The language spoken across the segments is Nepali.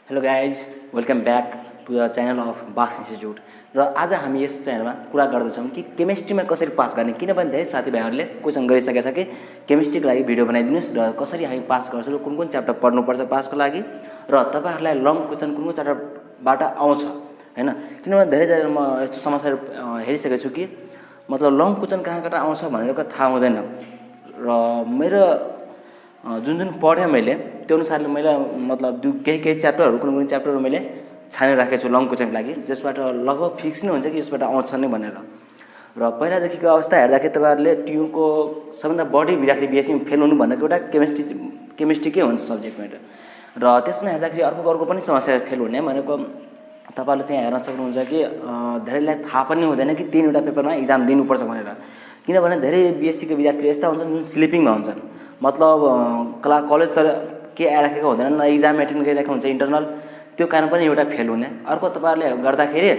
Hello guys, welcome back to the channel of बास इन्स्टिच्युट। र आज हामी यस च्यानलमा कुरा गर्दैछौँ कि केमिस्ट्रीमा कसरी पास गर्ने। किनभने धेरै साथीभाइहरूले क्वेसन गरिसकेका छ कि केमिस्ट्रीको लागि भिडियो बनाइदिनुहोस् र कसरी हामी पास गर्छौँ, कुन कुन च्याप्टर पढ्नुपर्छ पासको लागि, र तपाईँहरूलाई लङ क्वेसन कुन कुन च्याप्टरबाट आउँछ हैन। किनभने धेरैजना म यस्तो समस्याहरू हेरिसकेको छु कि मतलब लङ क्वेसन कहाँबाट आउँछ भनेर थाहा हुँदैन। र मेरो जुन पढेँ मैले त्यो अनुसारले मैले मतलब केही च्याप्टरहरू कुन च्याप्टरहरू मैले छानेर राखेको छु लङ क्वेसनको लागि, जसबाट लगभग फिक्स नै हुन्छ कि यसबाट आउँछ नै भनेर। र पहिलादेखिको अवस्था हेर्दाखेरि तपाईँहरूले ट्युको सबभन्दा बढी विद्यार्थी बिएससीमा फेल हुनु भनेको एउटा केमिस्ट्रीकै हुन्छ सब्जेक्ट म्याटर। र त्यसमा हेर्दाखेरि अर्को पनि समस्या फेल हुने भनेको तपाईँहरूले त्यहाँ हेर्न सक्नुहुन्छ कि धेरैलाई थाहा पनि हुँदैन कि 3वटा पेपरमा इक्जाम दिनुपर्छ भनेर। किनभने धेरै बिएससीको विद्यार्थी यस्ता हुन्छन् जुन स्लिपिङमा हुन्छन्, मतलब कलेज त के आइराखेको हुँदैन, न इक्जाम एटेन्ड गरिरहेको हुन्छ इन्टरनल, त्यो कारण पनि एउटा फेल हुने। अर्को तपाईँहरूले गर्दाखेरि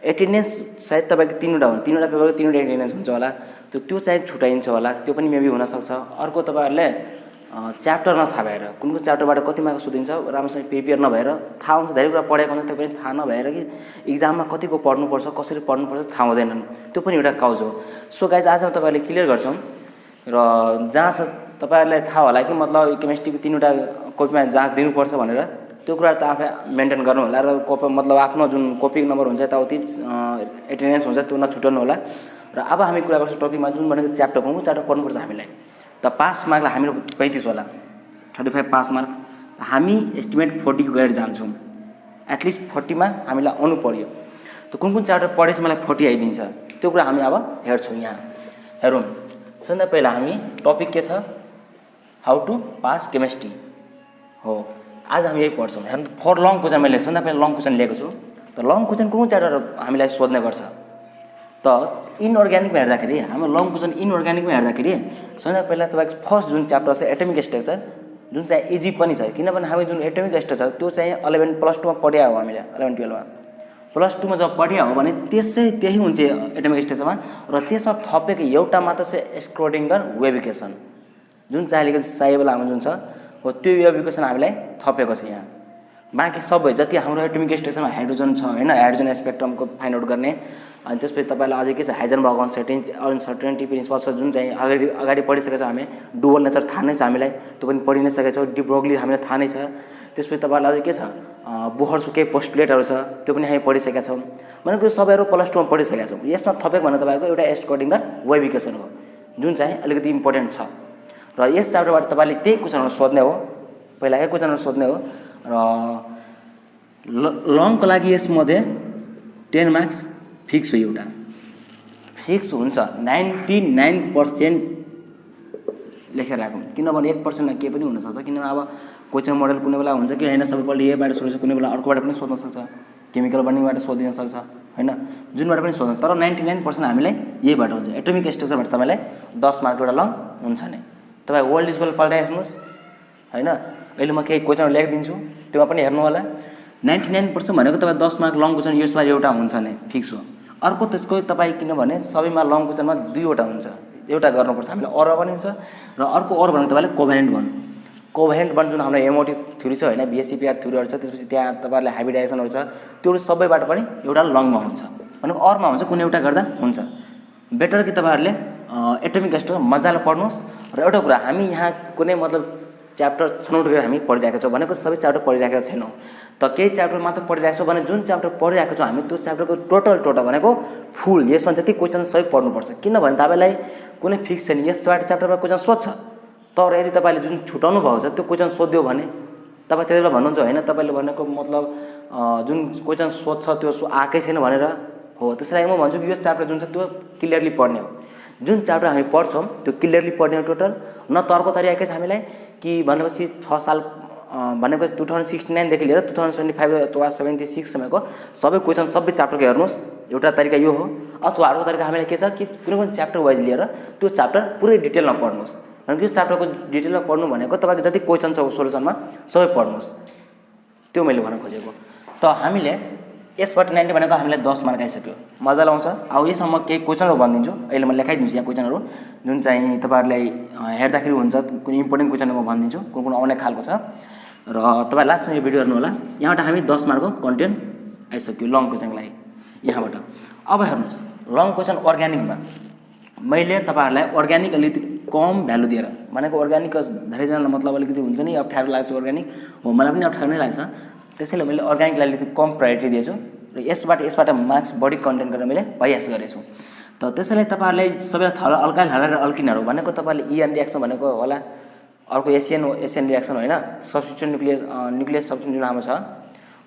एटेन्डेन्स सायद तपाईँको 3वटा हुन्छ, 3वटा पेपरको 3वटा एटेन्डेन्स हुन्छ होला, त्यो चाहिँ छुट्याइन्छ होला, त्यो पनि मेबी हुनसक्छ। अर्को तपाईँहरूले च्याप्टर नथाहा भएर कुन च्याप्टरबाट कति मार्क सोधिन्छ राम्रोसँग प्रिपेयर नभएर, थाहा हुन्छ धेरै कुरा पढेको हुन्छ त्यो पनि थाहा नभएर कि इक्जाममा कतिको पढ्नुपर्छ कसरी पढ्नुपर्छ थाहा हुँदैनन्, त्यो पनि एउटा काउज हो। सो गाइज आज तपाईँहरूले क्लियर गर्छौँ। र जहाँ छ तपाईँहरूलाई थाहा होला कि मतलब केमिस्ट्रीको 3वटा कपीमा जाँच दिनुपर्छ भनेर, त्यो कुरा त आफै मेन्टेन गर्नु होला। र मतलब आफ्नो जुन कपी नम्बर हुन्छ यताउति एटेन्डेन्स हुन्छ त्यो नछुटाउनु होला। र अब हामी कुरा गर्छौँ टपिकमा जुन भनेको च्याप्टर कुन च्याप्टर पढ्नुपर्छ हामीलाई। त पास मार्क हाम्रो 35 होला, 35 पास मार्क। हामी एस्टिमेट 40 गएर जान्छौँ, एटलिस्ट 40मा हामीलाई आउनु पर्यो। त कुन च्याप्टर पढेपछि मलाई 40 आइदिन्छ त्यो कुरा हामी अब हेर्छौँ। यहाँ हेरौँ, सबभन्दा पहिला हामी टपिक के छ, हाउ टु पास केमिस्ट्री हो। आज हामी यही पढ्छौँ। हेर्नु, फर लङ क्वेसन मैले सबभन्दा पहिला लङ क्वेसन लिएको छु। त लङ क्वेसन कुन च्याप्टर हामीलाई सोध्ने गर्छ त इनअर्ग्यानिकमा हेर्दाखेरि, हाम्रो लङ क्वेसन इनअर्ग्यानिकमा हेर्दाखेरि सबभन्दा पहिला तपाईँको फर्स्ट जुन च्याप्टर छ एटमिक स्ट्रक्चर, जुन चाहिँ इजी पनि छ। किनभने हामी जुन एटमिक स्ट्रक्चर छ त्यो चाहिँ 11 प्लस 2मा पढ्या हो, हामीले 11 12मा प्लस 2मा जब पढ्या हो भने त्यही हुन्छ एटमिक स्ट्रक्चरमा। र त्यसमा थपेको एउटा मात्र चाहिँ स्क्रोडिङ्गर वेभ इक्वेसन, जुन चाहिँ अलिकति चाहिएबल हाम्रो जुन छ हो त्यो वेभ इक्वेसन हामीलाई थपेको छ यहाँ। बाँकी सबै जति हाम्रो एटमिक स्ट्रक्चरमा हाइड्रोजन छ हैन, हाइड्रोजन स्पेक्ट्रमको फाइन्ड आउट गर्ने। अनि त्यसपछि तपाईँलाई अझै के छ, हाइजेनबर्ग अनसर्टेनिटी प्रिन्सिपल छ, जुन चाहिँ अगाडि पढिसकेको छ। हामी डुअल नेचर थाहा नै छ हामीलाई, त्यो पनि पढि नै सकेको छौँ। डी ब्रोगली हामीलाई थाहा नै छ। त्यसपछि तपाईँलाई अझै के छ, बोहर्सको पोस्टुलेटहरू छ, त्यो पनि हामी पढिसकेका छौँ। भनेको सबैहरू प्लस 2मा पढिसकेका छौँ। यसमा थपेको भने तपाईँको एउटा स्क्रोडिङ्गर वेभ इक्वेसन हो, जुन चाहिँ अलिकति इम्पोर्टेन्ट छ। र यस च्याप्टरबाट तपाईँले त्यही क्वेसनहरू सोध्ने हो, पहिलाकै क्वेसनहरू सोध्ने हो। र लङको लागि यसमध्ये 10 मार्क्स फिक्स हो, एउटा फिक्स हुन्छ। 99% लेखेर राखौँ, किनभने 1% केही पनि हुनसक्छ। किनभने अब क्वेसन मोडल कुनै बेला हुन्छ कि होइन सबैपल्ट यहीबाट सोध्छ, कुनै बेला अर्कोबाट पनि सोध्न सक्छ, केमिकल बर्निङबाट सोधिन सक्छ हैन, जुनबाट पनि सोध्छ। तर 99% हामीलाई यहीबाट हुन्छ। एटमिक स्ट्रक्चरबाट तपाईँलाई 10 मार्क एउटा लङ हुन्छ नै। तपाईँ वर्ल्ड स्कुल पल्टाइराख्नुहोस् हैन, अहिले म केही क्वेसनहरू लेखिदिन्छु त्योमा पनि हेर्नु होला। 99% भनेको तपाईँ 10 मार्क लङ क्वेसन यसमा एउटा हुन्छ नै, फिक्स हो। अर्को त्यसको तपाईँ किनभने सबैमा लङ क्वेसनमा 2वटा हुन्छ, एउटा गर्नुपर्छ हामीलाई अर पनि हुन्छ। र अर्को अर भनेको तपाईँले कोभ्यालेन्ट बन्ड, कोभ्यालेन्ट बन्ड जुन हाम्रो एमओटी थ्योरी छ हैन, बिएससीपीआर थ्योरीहरू छ, त्यसपछि त्यहाँ तपाईँहरूलाई हाइब्रिडाइजेसनहरू छ, त्यो सबैबाट पनि एउटा लङमा हुन्छ भनेको अरमा हुन्छ, कुनै एउटा गर्दा हुन्छ। बेटर कि तपाईँहरूले एटमिक स्ट्रक्चर मजाले पढ्नुहोस्। र एउटा कुरा, हामी यहाँ कुनै मतलब च्याप्टर छनौट गरेर हामी पढिरहेको छौँ भनेको सबै च्याप्टर पढिरहेको छैनौँ। त केही च्याप्टर मात्र पढिरहेको छौँ भने जुन च्याप्टर पढिरहेको छौँ हामी त्यो च्याप्टरको टोटल भनेको फुल यसमा जति क्वेसन सबै पढ्नुपर्छ। किनभने तपाईँलाई कुनै फिक्स छैन, यसबाट च्याप्टरमा क्वेसन सोध्छ, तर यदि तपाईँले जुन छुटाउनु भएको छ त्यो क्वेसन सोध्यो भने तपाईँ त्यति बेला भन्नुहुन्छ होइन तपाईँले भनेको मतलब जुन क्वेसन सोध्छ त्यो आएकै छैन भनेर हो। त्यसलाई म भन्छु कि यो च्याप्टर जुन छ त्यो क्लियरली पढ्ने हो। जुन च्याप्टर हामी पढ्छौँ त्यो क्लियरली पढ्ने हो टोटल, न तर्को तरिकाकै छ हामीलाई कि भनेपछि 6 साल भनेपछि 2069देखि लिएर 2075 अथवा 76सम्मको सबै क्वेसन सबै च्याप्टरको हेर्नुहोस्, एउटा तरिका यो हो। अथवा अर्को तरिका हामीलाई के छ कि कुनै च्याप्टर वाइज लिएर त्यो च्याप्टर पुरै डिटेलमा पढ्नुहोस्। भनेको यो च्याप्टरको डिटेलमा पढ्नु भनेको तपाईँको जति क्वेसन छ सोल्युसनमा सबै पढ्नुहोस्, त्यो मैले भन्न खोजेको। त हामीले यसबाट 90 भनेको हामीलाई 10 मार्क आइसक्यो, मजा आउँछ। अब यसमा केही क्वेसनहरू भनिदिन्छु, अहिले म लेखाइदिन्छु यहाँ क्वेसनहरू जुन चाहिँ तपाईँहरूलाई हेर्दाखेरि हुन्छ, कुनै इम्पोर्टेन्ट क्वेसनहरू म भनिदिन्छु कुन आउने खालको छ। र तपाईँ लास्टमा यो भिडियो हेर्नु होला। यहाँबाट हामी 10 मार्कको कन्टेन्ट आइसक्यो लङ क्वेसनको लागि यहाँबाट। अब हेर्नुहोस् लङ क्वेसन अर्ग्यानिकमा मैले तपाईँहरूलाई अर्ग्यानिक अलिकति कम भ्यालु दिएर भनेको अर्ग्यानिक धेरैजनालाई मतलब अलिकति हुन्छ नि अप्ठ्यारो लाग्छ अर्ग्यानिक हो, मलाई पनि अप्ठ्यारो नै लाग्छ, त्यसैले मैले अर्ग्यानिकलाई अलिकति कम प्रायोरिटी दिएछु र यसबाट मार्क्स बढी कन्टेन्ट गरेर मैले प्रयास गरेछु। त त्यसैले तपाईँहरूले सबैलाई थाहा होला अल्काइल हाइड्रोजन अल्किनहरू भनेको तपाईँले इएन रिएक्सन भनेको होला, अर्को एसियन रिएक्सन होइन, सब्स्टिट्युट न्युक्लियस सब्स्टिट्युट जुन हाम्रो छ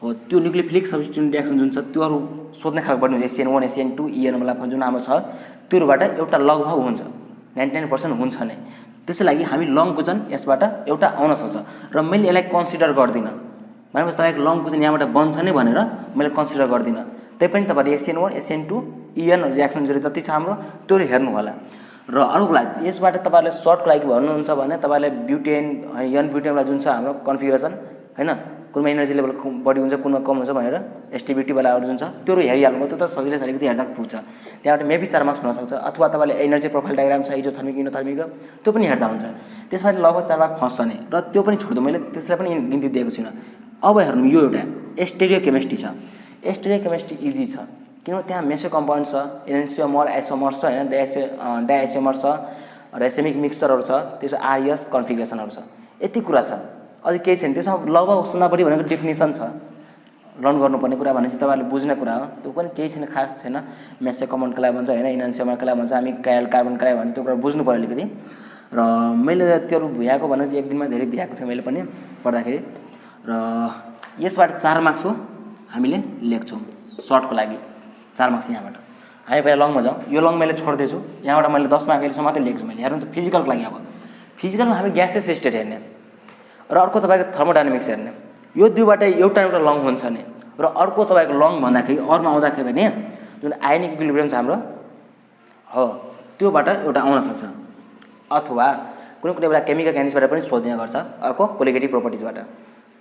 हो त्यो न्युक्लियोफिलिक सब्स्टिट्युट रिएक्सन जुन छ त्योहरू सोध्ने खालको बढ्ने SN1 SN2 EN वाला जुन हाम्रो छ त्योबाट एउटा लगभग हुन्छ 99% हुन्छ नै। त्यसै लागि हामी लङ क्वेसन यसबाट एउटा आउन सक्छ र मैले यसलाई कन्सिडर गर्दिनँ। भनेपछि तपाईँको लङ क्वेसन यहाँबाट बन्छ नै भनेर मैले कन्सिडर गर्दिनँ। त्यही पनि तपाईँले SN1 SN2 EN रिएक्सन जति छ हाम्रो त्यो हेर्नु होला। र अरूको लागि यसबाट तपाईँहरूले सर्टको लागि भन्नुहुन्छ भने तपाईँले ब्युटेन यन ब्युटेनलाई जुन छ हाम्रो कन्फिगरेसन होइन कुनमा इनर्जी लेभल बढी हुन्छ कुनमा कम हुन्छ भनेर एसटिबिटी वालाहरू जुन छ त्यो हेरिहाल्नु त्यो त सजिलै अलिकति हेर्दा पुग्छ। त्यहाँबाट मेबी 4 मार्क्स हुनसक्छ अथवा तपाईँले एनर्जी प्रोफाइल डायग्राम छ इजोथर्मिक इन्डोथर्मिक त्यो पनि हेर्दा हुन्छ, त्यसमा लगभग 4 मार्क्स फस्छ नै र त्यो पनि छोड्दो मैले त्यसलाई पनि गिन्ती दिएको छुइनँ। अब हेर्नु यो एउटा स्टेरियोकेमिस्ट्री छ। स्टेरियोकेमिस्ट्री इजी छ किनभने त्यहाँ मेसो कम्पाउन्ड छ, एन्सियोमर आइसोमर छ होइन, डाइआइसोमर छ, रेसेमिक मिक्सचरहरू छ, त्यसमा आरएस कन्फिगरेसनहरू छ, यति कुरा छ, अझै केही छैन। त्यसमा लगभग सबभन्दा बढी भनेको डेफिनेसन छ, लर्न गर्नुपर्ने कुरा भनेपछि तपाईँहरूले बुझ्ने कुरा हो, त्यो पनि केही छैन खास छैन। मेसो कम्पाउन्डको लागि भन्छ होइन, इन्सियोमरको लागि भन्छ, हामी कार्बनको लागि भन्छ, त्यो कुरा बुझ्नु पऱ्यो अलिकति। र मैले त्योहरू भ्याएको भने चाहिँ एक दिनमा धेरै भ्याएको थियो मैले पनि पढ्दाखेरि। र यसबाट 4 मार्क्स हो हामीले लेख्छौँ सर्टको लागि 4 मार्क्स यहाँबाट। हामी पहिला लङमा जाउँ, यो लङ मैले छोड्दैछु, यहाँबाट मैले 10 मार्क अहिलेसम्म मात्रै लेख्छु मैले। हेर्नु त फिजिकलको लागि अब फिजिकलमा हामी ग्यासेस स्टेट हेर्ने र अर्को तपाईँको थर्मोडाइनामिक्स हेर्ने, यो दुईबाट एउटा लङ हुन्छ नि। र अर्को तपाईँको लङ भन्दाखेरि अरूमा आउँदाखेरि भने जुन आयोनिक इक्विलिब्रियम छ हाम्रो हो त्योबाट एउटा आउन सक्छ अथवा कुनै बेला केमिकल काइनेटिक्सबाट पनि सोध्ने गर्छ, अर्को कोलिगेटिभ प्रोपर्टिजबाट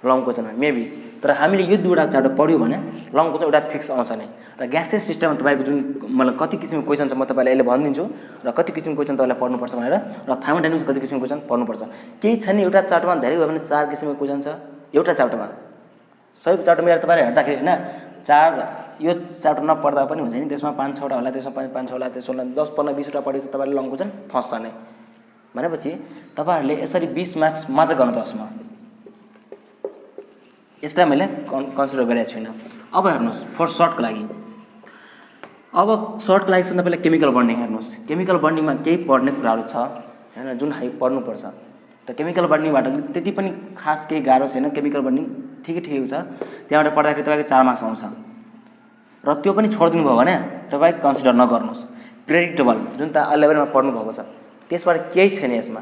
लङ क्वेसनमा मेबी। तर हामीले यो दुईवटा च्याप्टर पढ्यो भने लङ क्वेसन एउटा फिक्स आउँछ नै। र ग्यासेस सिस्टममा तपाईँको जुन मतलब कति किसिमको क्वेसन छ म तपाईँलाई अहिले भनिदिन्छु र कति किसिमको क्वेसन तपाईँलाई पढ्नुपर्छ भनेर, र थर्मोडाइनामिक्स कति किसिमको क्वेसन पढ्नुपर्छ। केही छैन एउटा च्याप्टरमा धेरै भयो भने 4 किसिमको क्वेसन छ एउटा च्याप्टरमा। सबै च्याप्टर मिलाएर तपाईँले हेर्दाखेरि होइन 4 यो च्याप्टर नपढ्दा पनि हुन्छ नि, त्यसमा 5-6वटा होला, त्यसमा 5-6 होला, त्यसमा 10-15-20वटा पढेपछि तपाईँले लङ क्वेसन फस्छ नै। भनेपछि तपाईँहरूले यसरी 20 मार्क्स मात्र गर्नु 10मा, यसलाई मैले कन्सिडर गरेको छुइनँ। अब हेर्नुहोस् फर सर्टको लागि, अब सर्टको लागि सुन्दा पहिला केमिकल बन्डिङ हेर्नुहोस्। केमिकल बन्डिङमा केही पढ्ने कुराहरू छ होइन जुन हामी पढ्नुपर्छ। त केमिकल बन्डिङबाट त्यति पनि खास केही गाह्रो छैन, केमिकल बन्डिङ ठिकै छ। त्यहाँबाट पढ्दाखेरि तपाईँको 4 मार्क्स आउँछ र त्यो पनि छोडिदिनु भयो भने तपाईँ कन्सिडर नगर्नुहोस्। प्रेडिक्टेबल जुन त 11मा पढ्नु भएको छ त्यसबाट केही छैन यसमा।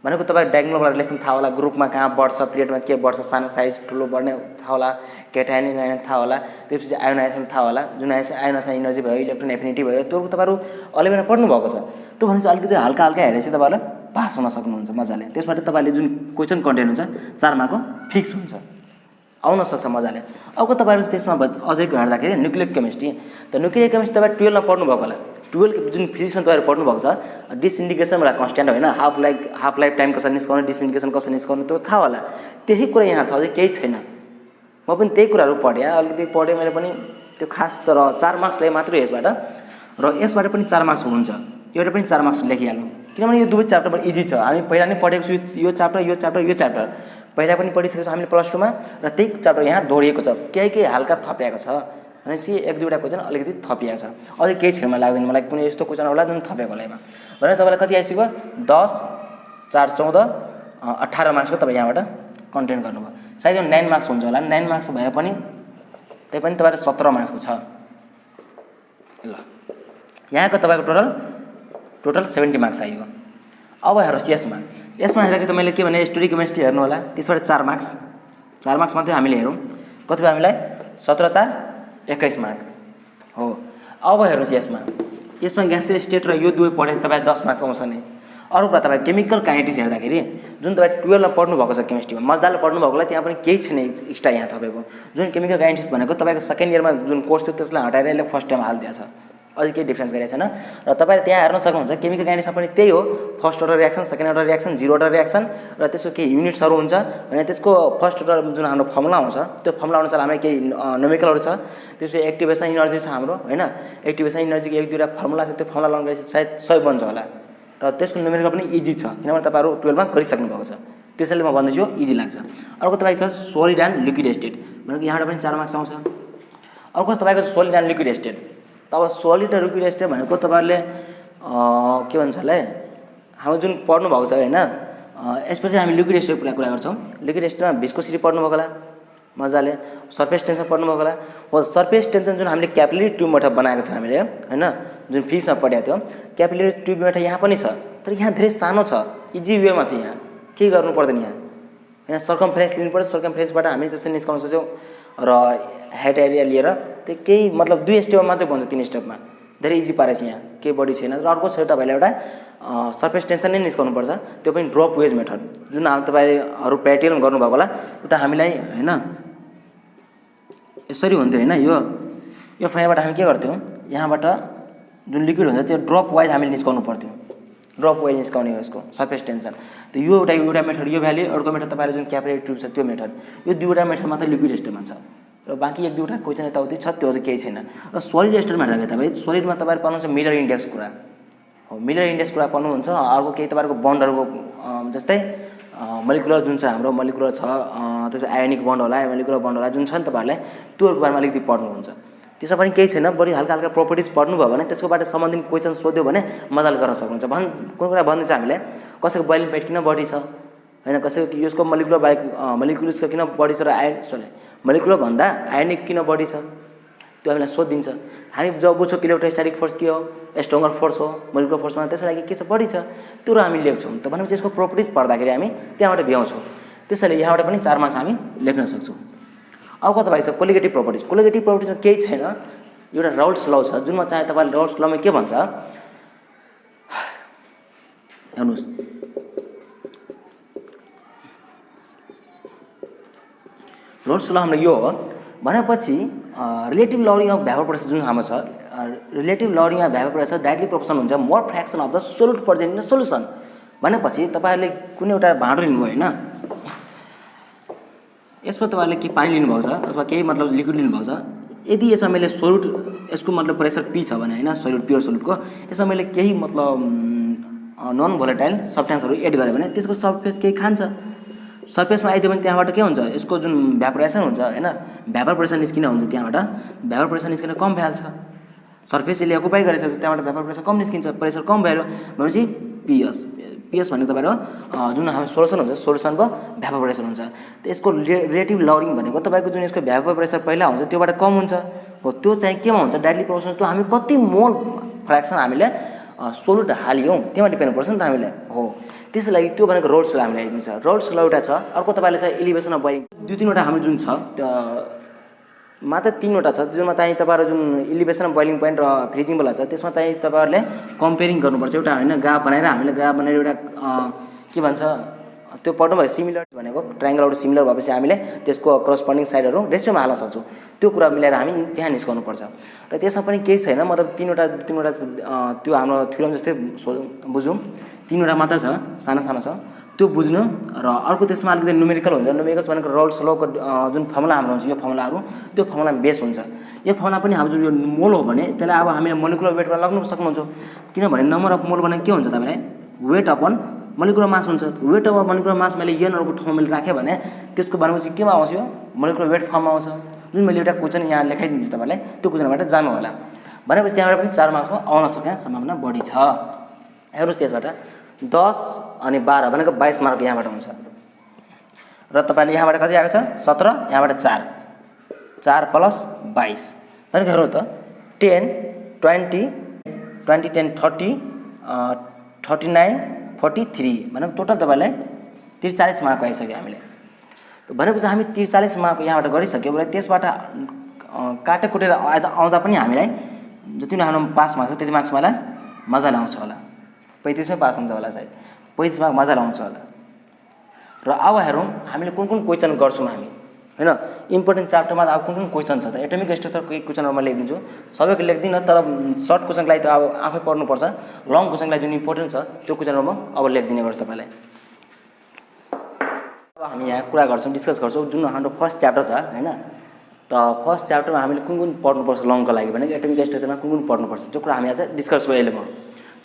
भनेको तपाईँ डायगोनल रिलेसन थाहा होला, ग्रुपमा कहाँ बढ्छ, पिरियडमा के बढ्छ, सानो साइज ठुलो बढ्ने थाहा होला, केटायन थाहा होला, त्यसपछि आयोनाइजेसन थाहा होला, जुन आयोनाइजेसन इनर्जी भयो, इलेक्ट्रोन एफिनिटी भयो, त्यो तपाईँहरू 11मा पढ्नु भएको छ। त्यो भने चाहिँ अलिकति हल्का हेरेपछि तपाईँलाई पास हुन सक्नुहुन्छ मजाले। त्यसबाट तपाईँले जुन क्वेसन कन्टेन्ट हुन्छ 4 मार्कको फिक्स हुन्छ, आउन सक्छ मजाले। अब तपाईँहरू त्यसमा अझै हेर्दाखेरि न्युक्लियर केमिस्ट्री, त न्युक्लियर केमिस्ट्री तपाईँ 12मा पढ्नु भएको होला। 12 जुन फिजिक्समा तपाईँहरू पढ्नु भएको छ डिसइन्टिग्रेसन एउटा कन्स्ट्यान्ट होइन, हाफ लाइफ टाइम कसरी निस्काउने, डिसइन्टिग्रेसन कसरी निस्काउने त्यो थाहा होला। त्यही कुरा यहाँ छ, अझै केही छैन। म पनि त्यही कुराहरू पढेँ, अलिकति पढेँ मैले पनि त्यो खास। तर 4 मार्क्स ल्याएँ मात्रै यसबाट, र यसबाट पनि 4 मार्क्स हुन्छ, एउटा पनि 4 मार्क्स लेखिहाल्नु किनभने यो दुवै च्याप्टर इजी छ। हामी पहिला नै पढेको छु यो च्याप्टर पहिला पनि पढिसकेको छ हामीले प्लस 2मा, र त्यही च्याप्टर यहाँ दोहोरिएको छ, केही हल्का थपिएको छ भनेपछि 1-2वटा क्वेसन अलिकति थपिएको छ। अझै केही छैन मलाई लाग्दैन, मलाई कुनै यस्तो क्वेसन होला जुन थपेको होला भने तपाईँलाई कति आइसक्यो 10, 4, 14, 18 मार्क्सको तपाईँ यहाँबाट कन्टेन्ट गर्नुभयो। सायद यो 9 मार्क्स हुन्छ होला, 9 मार्क्स भए पनि त्यही पनि तपाईँले 17 मार्क्सको छ ल। यहाँको तपाईँको टोटल 70 मार्क्स आइयो। अब हेर्नुहोस् यसमा हेर्दाखेरि त मैले के भने स्टोरी केमिस्ट्री हेर्नु होला, त्यसबाट 4 मार्क्स मात्रै हामीले हेरौँ, कति भयो हामीलाई 17, 4, 21 मार्क हो। अब हेर्नुहोस् यसमा ग्यासियस स्टेट र यो दुवै पढेपछि तपाईँ 10 मार्क्स आउँछ नै। अरू कुरा तपाईँ केमिकल काइनेटिक्स हेर्दाखेरि जुन तपाईँ 12मा पढ्नु भएको छ केमिस्ट्रीमा मजाले पढ्नु भएकोलाई त्यहाँ पनि केही छैन एक्स्ट्रा यहाँ तपाईँको। जुन केमिकल काइनेटिक्स भनेको तपाईँको सेकेन्ड इयरमा जुन कोर्स थियो त्यसलाई हटाएर यसले फर्स्ट टाइम हालिदिएको छ, अझै केही डिफ्रेन्स गरेको छैन। र तपाईँले त्यहाँ हेर्न सक्नुहुन्छ केमिकल काइनेटिक्समा पनि त्यही हो, first order reaction, second order reaction, zero order reaction र त्यसको केही युनिट्सहरू हुन्छ होइन। त्यसको फर्स्ट अर्डर जुन हाम्रो फर्मुला हुन्छ त्यो फर्मुला अनुसार हाम्रो केही न्युमेरिकलहरू छ, त्यसपछि एक्टिभेसन इनर्जी छ हाम्रो होइन। एक्टिभेसन इनर्जीको एक दुईवटा फर्मुला छ, त्यो फर्मुला लगाउनु गएपछि सायद 100 बन्छ होला र त्यसको न्युमेरिकल पनि इजी छ किनभने तपाईँहरू 12 मा गरिसक्नु भएको छ, त्यसैले म भन्दैछु इजी लाग्छ। अर्को तपाईँको छ सोलिड एन्ड लिक्विड स्टेट भनेको यहाँबाट पनि 4 मार्क्स आउँछ। अर्को तपाईँको सोलिड एन्ड लिक्विड स्टेट। अब सोलिड र लिक्विड स्टेट भनेको तपाईँहरूले के भन्छ होला हाम्रो जुन पढ्नु भएको छ होइन, यसपछि हामी लिक्विड स्टेटको कुरा गर्छौँ। लिक्विड स्टेटमा भिस्कोसिटी पढ्नु भएको होला मजाले, सर्फेस टेन्सन पढ्नु भएको होला। हो सर्फेस टेन्सन जुन हामीले क्यापिलरी ट्युबबाट बनाएको थियो हामीले होइन, जुन फिजिक्समा पढाएको थियो, क्यापिलरी ट्युबबाट यहाँ पनि छ तर यहाँ धेरै सानो छ, इजी वेमा छ, यहाँ केही गर्नु पर्दैन। यहाँ सर्कमफ्रेन्स लिनुपर्छ, सर्कमफ्रेन्सबाट हामी जस्तै निस्काउन सक्छौँ र हेड एरिया लिएर त्यो केही मतलब 2 स्टेपमा मात्रै बन्छ, 3 स्टेपमा धेरै इजी पारेछ, यहाँ केही बढी छैन। र अर्को छ तपाईँले एउटा सर्फेस टेन्सन नै निस्काउनुपर्छ, त्यो पनि ड्रप वेज मेथड जुन तपाईँहरू प्र्याक्टिकल गर्नुभएको होला। एउटा हामीलाई होइन यसरी हुन्थ्यो होइन, यो फाइबाट हामी के गर्थ्यौँ, यहाँबाट जुन लिक्विड हुन्छ त्यो ड्रप वाइज हामीले निस्काउनु पर्थ्यो, ड्रप वाइज निस्काउने हो यसको सर्फेस टेन्सन। त यो एउटा मेथड यो भ्याल्यु, अर्को मेथड तपाईँले जुन क्यापिलरी ट्युब छ त्यो मेथड, यो दुईवटा मेथड मात्रै लिक्विड स्टेटमा छ र बाँकी एक दुईवटा क्वेसन यताउति छ, त्यो चाहिँ केही छैन। र सोलिड स्टेटमा हेर्दा तपाईँ सोलिडमा तपाईँहरू पाउनुहुन्छ मिलर इन्डेक्स कुरा हो, मिलर इन्डेक्स कुरा पढ्नुहुन्छ। अर्को केही तपाईँहरूको बन्डहरूको जस्तै मोलिकुलर जुन छ हाम्रो मोलिकुलर छ, त्यसमा आयोनिक बन्ड होला, मोलिकुलर बन्ड होला जुन छ नि तपाईँहरूले त्योहरूको बारेमा अलिकति पढ्नुहुन्छ। त्यसमा पनि केही छैन, बढी हल्का हल्का प्रपर्टिज पढ्नुभयो भने त्यसकोबाट सम्बन्धित क्वेसन सोध्यो भने मजाले गर्न सक्नुहुन्छ। कुन कुरा भन्दैछ हामीले, कसैको बोइलिङ पोइन्ट किन बढी छ होइन, कसैको यसको मोलिकुलर मोलिकुलर्सको किन बढी छ र मोलिकुलर भन्दा आयोनिक किन बढी छ त्यो हामीलाई सोधिदिन्छ। हामी जब बुझ्छौँ इलेक्ट्रोस्ट्याटिक फोर्स के हो, स्ट्रङ्गर फोर्स हो, मोलिकुलर फोर्समा त्यसको लागि के छ बढी छ, त्यो हामी लेख्छौँ। त भनेपछि यसको प्रपर्टिज पढ्दाखेरि हामी त्यहाँबाट भ्याउँछौँ, त्यसैले यहाँबाट पनि 4 मार्क्स हामी लेख्न सक्छौँ। अर्को तपाईँको छ कोलिगेटिभ प्रपर्टिज। कोलिगेटिभ प्रपर्टिजमा केही छैन, एउटा राउल्ट्स ल छ जुनमा चाहिँ तपाईँले राउल्ट्स लमा के भन्छ हेर्नुहोस्, राउल्ट्स ल हाम्रो यो हो भनेपछि relative lowering of vapour pressure जुन हाम्रो छ, relative lowering of vapour pressure directly proportional हुन्छ more fraction of the solute present in the solution. भनेपछि तपाईँहरूले कुनै एउटा भाँडो लिनुभयो होइन, यसमा तपाईँहरूले के पानी लिनुभएको छ अथवा केही मतलब लिक्विड लिनुभएको छ, यदि यसमा मैले सोल्युट यसको मतलब प्रेसर पी छ भने होइन, सोल्युट प्योर सोल्युटको, यसमा मैले केही मतलब नन भोलेटाइल सब्सटेन्सहरू एड गरेँ भने त्यसको सर्फेस केही खान्छ, सर्फेसमा आइदियो भने त्यहाँबाट के हुन्छ, यसको जुन भ्यापोरेसन हुन्छ होइन, भ्यापर प्रेसर निस्किन हुन्छ, त्यहाँबाट भ्यापर प्रेसर निस्किन कम भइहाल्छ। सर्फेस यसले अकुपाई गरिसकेपछि त्यहाँबाट भ्यापर प्रेसर कम निस्किन्छ, प्रेसर कम भयो भनेपछि पिएस भनेको तपाईँहरू जुन हाम्रो सोल्युसन हुन्छ सोल्युसनको भ्यापर प्रेसर हुन्छ। त्यसको रिलेटिभ लवरिङ भनेको तपाईँको जुन यसको भ्यापर प्रेसर पहिला हुन्छ त्योबाट कम हुन्छ हो, त्यो चाहिँ केमा हुन्छ डाइरेक्टली प्रोपोर्सनल, त्यो हामी कति मोल फ्र्याक्सन हामीले सोल्युट हाल्यौँ त्यहीमा डिपेन्ड पर्छ नि त हामीले हो। त्यसको लागि त्यो भनेको रोल्स ल हामीलाई आइदिन्छ। रोल्स ल एउटा छ, अर्को तपाईँले चाहिँ इलिभेसन अफ बोइलिङ 2-3वटा हाम्रो जुन छ मात्र 3वटा छ जुनमा चाहिँ तपाईँहरू जुन इलिभेसन अफ बोइलिङ पोइन्ट र फ्रिजिङ बेला छ त्यसमा चाहिँ तपाईँहरूले कम्पेरिङ गर्नुपर्छ। एउटा होइन ग्राफ बनाएर हामीले ग्राफ बनाएर एउटा के भन्छ त्यो पढ्नु भयो, सिमिलर भनेको ट्रायङ्गलहरू सिमिलर भएपछि हामीले त्यसको करस्पोन्डिङ साइडहरू रेसियोमा हाल्न सक्छौँ, त्यो कुरा मिलाएर हामी त्यहाँ निस्काउनुपर्छ। र त्यसमा पनि केही छैन, मतलब 3वटा त्यो हाम्रो थ्योरम जस्तै बुझौँ, 3वटा मात्र छ, सानो सानो छ त्यो बुझ्नु। र अर्को त्यसमा अलिकति न्युमेरिकल हुन्छ, न्युमेरिकल्स भनेको रोल्स लको जुन फर्मुला हाम्रो हुन्छ यो फर्मुलाहरू त्यो फर्मुला बेस हुन्छ। यो फर्मुला पनि हाम्रो जुन यो मोल हो भने त्यसलाई अब हामीले मोलिकुलर वेटमा लाग्नु सक्नुहुन्छ, किनभने नम्बर अफ मोल भने के हुन्छ तपाईँलाई वेट अपन मोलिकुलर मास हुन्छ। वेट अफ मोलिकुलर मास मैले एनहरूको ठाउँमा मैले राखेँ भने त्यसको भनेपछि केमा आउँछ, यो मोलिकुलर वेट फर्ममा आउँछ। जुन मैले एउटा क्वेसन यहाँ लेखाइदिन्छु तपाईँलाई त्यो क्वेसनबाट जानु होला भनेपछि त्यहाँबाट पनि 4 मार्क्समा आउन सक्ने सम्भावना बढी छ। हेर्नुहोस् त्यसबाट 10 अनि 12 भनेको 22 मार्क यहाँबाट हुन्छ। र तपाईँले यहाँबाट कति आएको छ 17, यहाँबाट 4 प्लस 22 भनेको हेर्नु त 10, 20, 10, 30, 39, 43 भनेको टोटल तपाईँलाई 43 मार्क आइसक्यो हामीले। भनेपछि हामी 43 मार्क यहाँबाट गरिसक्यो भने त्यसबाट काटेकुटेर आउँदा पनि हामीलाई जति नै हाम्रो पास मार्क्स छ त्यति मार्क्स मलाई मजाले आउँछ होला, 35मै पास हुन्छ होला, सायद 35 मार्क मजाले आउँछ होला। र अब हेरौँ हामीले कुन कुन क्वेसन गर्छौँ हामी हैन। इम्पोर्टेन्ट च्याप्टरमा अब कुन क्वेसन छ त एटमिक स्ट्रक्चरको एक क्वेसनहरु म लेखिदिन्छु, सबैको लेख्दिनँ तर सर्ट क्वेसनको लागि त अब आफै पढ्नुपर्छ, लङ क्वेसनको लागि जुन इम्पोर्टेन्ट छ त्यो क्वेसनहरु म अब लेखिदिने गर्छु तपाईलाई। अब हामी यहाँ कुरा गर्छौँ, डिस्कस गर्छौँ जुन हाम्रो फर्स्ट च्याप्टर छ हैन, त फर्स्ट च्याप्टरमा हामीले कुन पढ्नुपर्छ लङको लागि भने एटमिक स्ट्रक्चरमा कुन पर्नुपर्छ त्यो कुरा हामी आज डिस्कस गर्छौँ अहिले म।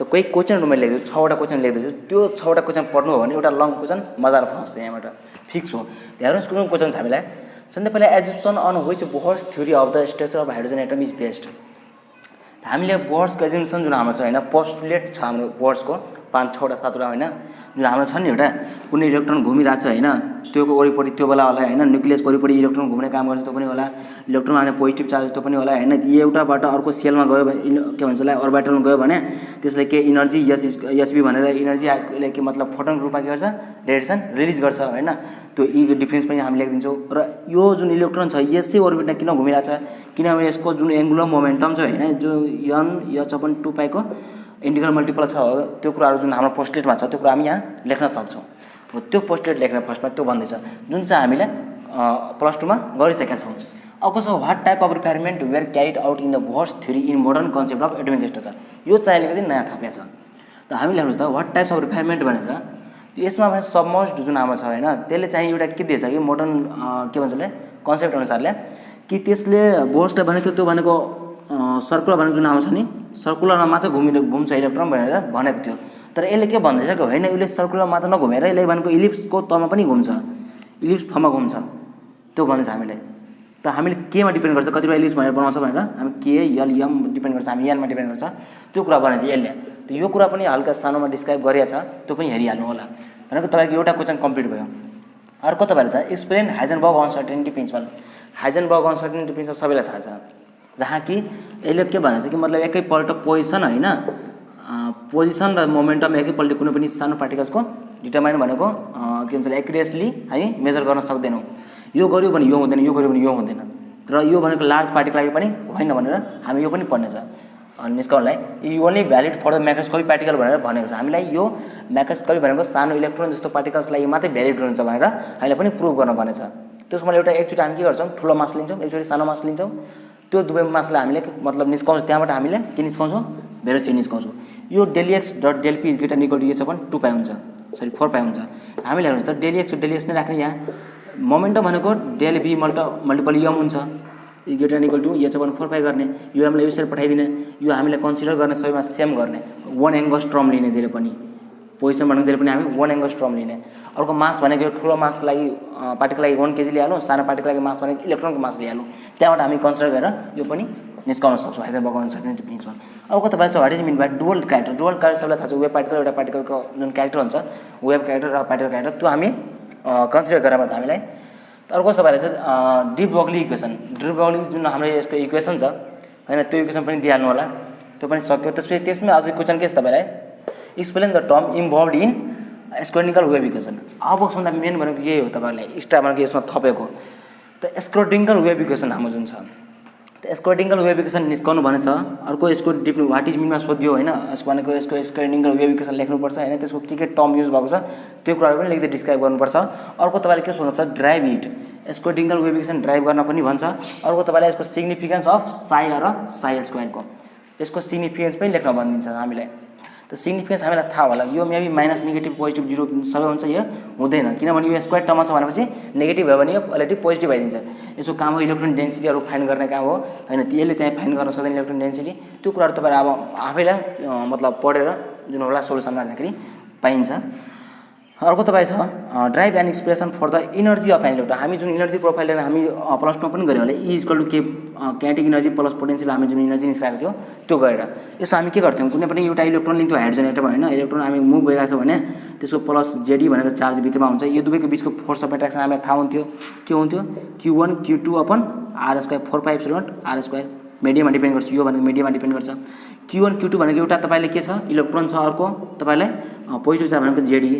त कोही क्वेसनहरु मैले लेख्दैछु, 6 वटा क्वेसन लेख्दैछु, त्यो 6 वटा क्वेसन पढ्नु हो भने एउटा लङ क्वेसन मजाले फस्छ यहाँबाट फिक्स हो। हेर्नुस् कुन क्वेसन छ हामीलाई, सबैभन्दा पहिला assumption on which Bohr's theory of the structure of hydrogen atom is based. हामीले बोहर्सको एजुम्सन जुन हाम्रो छ हैन, पोस्टुलेट छ हाम्रो बोहर्सको 5-6 वटा 7 वटा हैन, जुन हाम्रो छ नि एउटा कुनै इलेक्ट्रोन घुमिरहेछ हैन, त्योको वरिपरि त्यो बेला होला हैन, न्यूक्लियस वरिपरि इलेक्ट्रोन घुम्ने काम गर्छ त्यो पनि होला, इलेक्ट्रोन आउने पोजिटिभ चार्ज त्यो पनि होला हैन। एउटाबाट अर्को सेलमा गयो भने के भन्छ ला अर्बिटलमा गयो भने त्यसले के एनर्जी एचबी भनेर एनर्जीले के मतलब फोटोनको रूपमा के गर्छ रेडिएसन रिलिज गर्छ हैन। त्यो ई डिफरेन्स पनि हामी लेख्दिन्छौँ। र यो जुन इलेक्ट्रोन छ यसै अर्बिटमा किन घुमिरहेछ, किनभने यसको जुन एंगुलर मोमेन्टम छ हैन, जो n h/2 पाइको इंटीग्रल मल्टिपल छ त्यो कुराहरु जुन हाम्रो पोस्टलेटमा छ त्यो कुरा हामी यहाँ लेख्न सक्छौं। र त्यो पोस्टलेट लेख्न फर्स्टमा त्यो भन्दैछ जुन चाहिँ हामीले प्लस 2 मा गरिसकेका छौं। अब कसो what type of experiment were carried out in the Bohr's theory in modern concept of atomic structure. यो चाहिँ अलिकति नयाँ थपिएको छ। त हामीले हेर्नुस् त व्हाट टाइप्स अफ एक्सपेरिमेन्ट भनेछ यसमा भने सबमर्ज्ड जुन हाम्रो छ हैन त्यसले चाहिँ एउटा के दिएछ कि मोडर्न के भन्छ ले कन्सेप्ट अनुसारले कि त्यसले बोहर्सले भनेको त्यो भनेको सर्कुलर भनेको जुन हाम्रो छ नि सर्कुलरमा मात्र घुम्छ इलेक्ट्रोन भनेर भनेको थियो। तर यसले के भन्दैछ कि हैन यसले सर्कुलर मात्र नघुमेर यसले भनेको इलिप्सको तलमा पनि घुम्छ, इलिप्स फर्ममा घुम्छ त्यो भन्छ हामीले। त हामीले केमा डिपेन्ड गर्छ कतिवटा इलिप्स भनेर बनाउँछ भनेर हामी के यल एम डिपेन्ड गर्छ, हामी एनमा डिपेन्ड गर्छ त्यो कुरा भनेछ यसले। त यो कुरा पनि हल्का सानोमा डिस्क्राइब गरिएको छ त्यो पनि हेरिहाल्नु होला। भनेको तपाईको एउटा क्वेशन कम्प्लिट भयो। अर्को तपाईले छ explain Heisenberg uncertainty principle. Heisenberg uncertainty principle सबैलाई थाहा छ, जहाँ कि यसले के भनेछ कि मतलब एकैपल्ट पोजिसन हैन पोजिसन र मोमेन्टम एकैपल्ट कुनै पनि सानो पार्टिकल्सको डिटरमाइन भनेको के भन्छ एक्युरेटली हामी मेजर गर्न सक्दैनौं। यो गर्यो भने यो हुँदैन, यो गर्यो भने यो हुँदैन। र यो भनेको लार्ज पार्टिकल लागि पनि होइन भनेर हामी यो पनि पढ्नेछ निस्काउनलाई you only valid for the macroscopic particle भनेर भनेको छ। हामीलाई यो म्याक्रोस्कोपिक भनेको सानो इलेक्ट्रोन जस्तो पार्टिकल्स लागि मात्रै भ्यालिड हुन्छ भनेर हामीले पनि प्रुभ गर्न भनेछ। त्यसको मैले एउटा एकचोटी हामी के गर्छौं ठुलो मास लिन्छौं एकचोटी सानो मास लिन्छौं, त्यो दुवै मासलाई हामीले मतलब निस्काउँछौं, त्यहाँबाट हामीले के निस्काउँछौं भेलोसिटी निस्काउँछौं। यो ∂x.∂p = h/2 पाइ हुन्छ, सरी 4 पाइ हुन्छ। हामीले हेर्नुस् त ∂x नै राख्ने यहाँ मोमेन्टम भनेको ∂v मल्टिपल m हुन्छ = h/4 पाइ गर्ने। यो हामीले यसरी पठाइदिने, यो हामीले कन्सिडर गर्ने सबैमा सेम गर्ने 1 एङ्गस्ट्रम लिने जहिले पनि पोजिसन भनेको जहिले पनि हामी 1 एङ्गस्ट्रम लिने। अर्को मास भनेको यो ठुलो मास लागि पार्टिकल लागि 1 केजी लिहालौं, सानो पार्टिकल लागि मास भनेको इलेक्ट्रोनको मास लिहालौं, त्यहाँबाट हामी कन्सिडर गरेर यो पनि निस्काउन सक्छौं हाइजेनबर्ग अनसर्टेनिटी प्रिन्सिपल। अर्को तपाईलाई छ what is mean by dual character. Dual character सबैलाई थाहा छ, वेभ पार्टिकल एउटा पार्टिकलको जुन क्यारेक्टर हुन्छ वेभ क्यारेक्टर र पार्टिकल क्यारेक्टर त्यो हामी कन्सिडर गरेर पर्छ हामीलाई। अर्को सबैलाई चाहिँ de Broglie equation. De Broglie जुन हाम्रो यसको इक्वेसन छ हैन त्यो इक्वेसन पनि दिइहाल्नु होला, त्यो पनि सक्यो। त्यसमै अझै क्वेसन के छ तपाईलाई explain the term involved in Schrodinger wave equation. अब सबभन्दा मेन भनेको यही हो तपाईलाई एक्स्ट्रा भनेको यसमा थपेको त स्क्रोडिङ्गर वेभ इक्वेसन हाम्रो जुन छ त स्क्रोडिङ्गर वेभ इक्वेसन निस्काउनु भनेछ। अर्को यसको व्हाट इज मिनमा सोध्यो हैन यसको भनेको यसको स्क्रोडिङ्गर वेभ इक्वेसन लेख्नुपर्छ हैन, त्यसको के टर्म युज भएको छ त्यो कुराहरु पनि लेख्दै डिस्क्राइब गर्नुपर्छ। अर्को तपाईले के सोध्नु छ derive it, Schrodinger wave equation derive गर्न पनि भन्छ। अर्को तपाईलाई यसको सिग्निफिकेन्स अफ साइ र साइ स्क्वायरको यसको सिग्निफिकेन्स पनि लेख्न भनिदिन्छ हामीलाई। त सिग्निफिकेन्स हामीलाई थाहा होला यो maybe minus negative positive zero सबै हुन्छ यो हुँदैन, किनभने यो स्क्वायर टर्ममा छ भनेपछि नेगेटिभ भयो भने यो अलरेडी पोजिटिभ आइदिन्छ। यसको काम हो इलेक्ट्रोन डेन्सिटीहरु फाइन्ड गर्ने काम हो हैन, त्यसले चाहिँ फाइन्ड गर्न सक्दैन इलेक्ट्रोन डेन्सिटी। त्यो कुराहरु तपाईले अब आफैलाई मतलब पढेर जुन होला सोलुसन गर्दाखेरि पाइन्छ। अर्को तपाईँ छ derive an expression for the energy of an electron. हामी जुन इनर्जी प्रोफाइल लिएर हामी प्लस 2 पनि गऱ्यौँ होला E = kinetic energy plus potential हामी जुन एनर्जी निस्काएको थियो त्यो गरेर यसो हामी के गर्थ्यौँ कुनै पनि एउटा इलेक्ट्रोन लिन्थ्यौँ हाइड्रोजन एटम हैन, इलेक्ट्रोन हामी मुभ भइरहेको छ भने त्यसको प्लस जेडी भनेको चार्ज भित्रमा हुन्छ, यो दुवैको बीचको फोर्स अफ एट्र्याक्सन हामीलाई थाहा हुन्थ्यो के हुन्थ्यो Q1 Q2/r² 4πε0r²। मिडियममा डिपेन्ड गर्छ, यो भनेको मिडियममा डिपेन्ड गर्छ। Q1 Q2 भनेको एउटा तपाईले के छ इलेक्ट्रोन छ, अर्को तपाईलाई पोजिटिभ चार्ज भनेको जेडी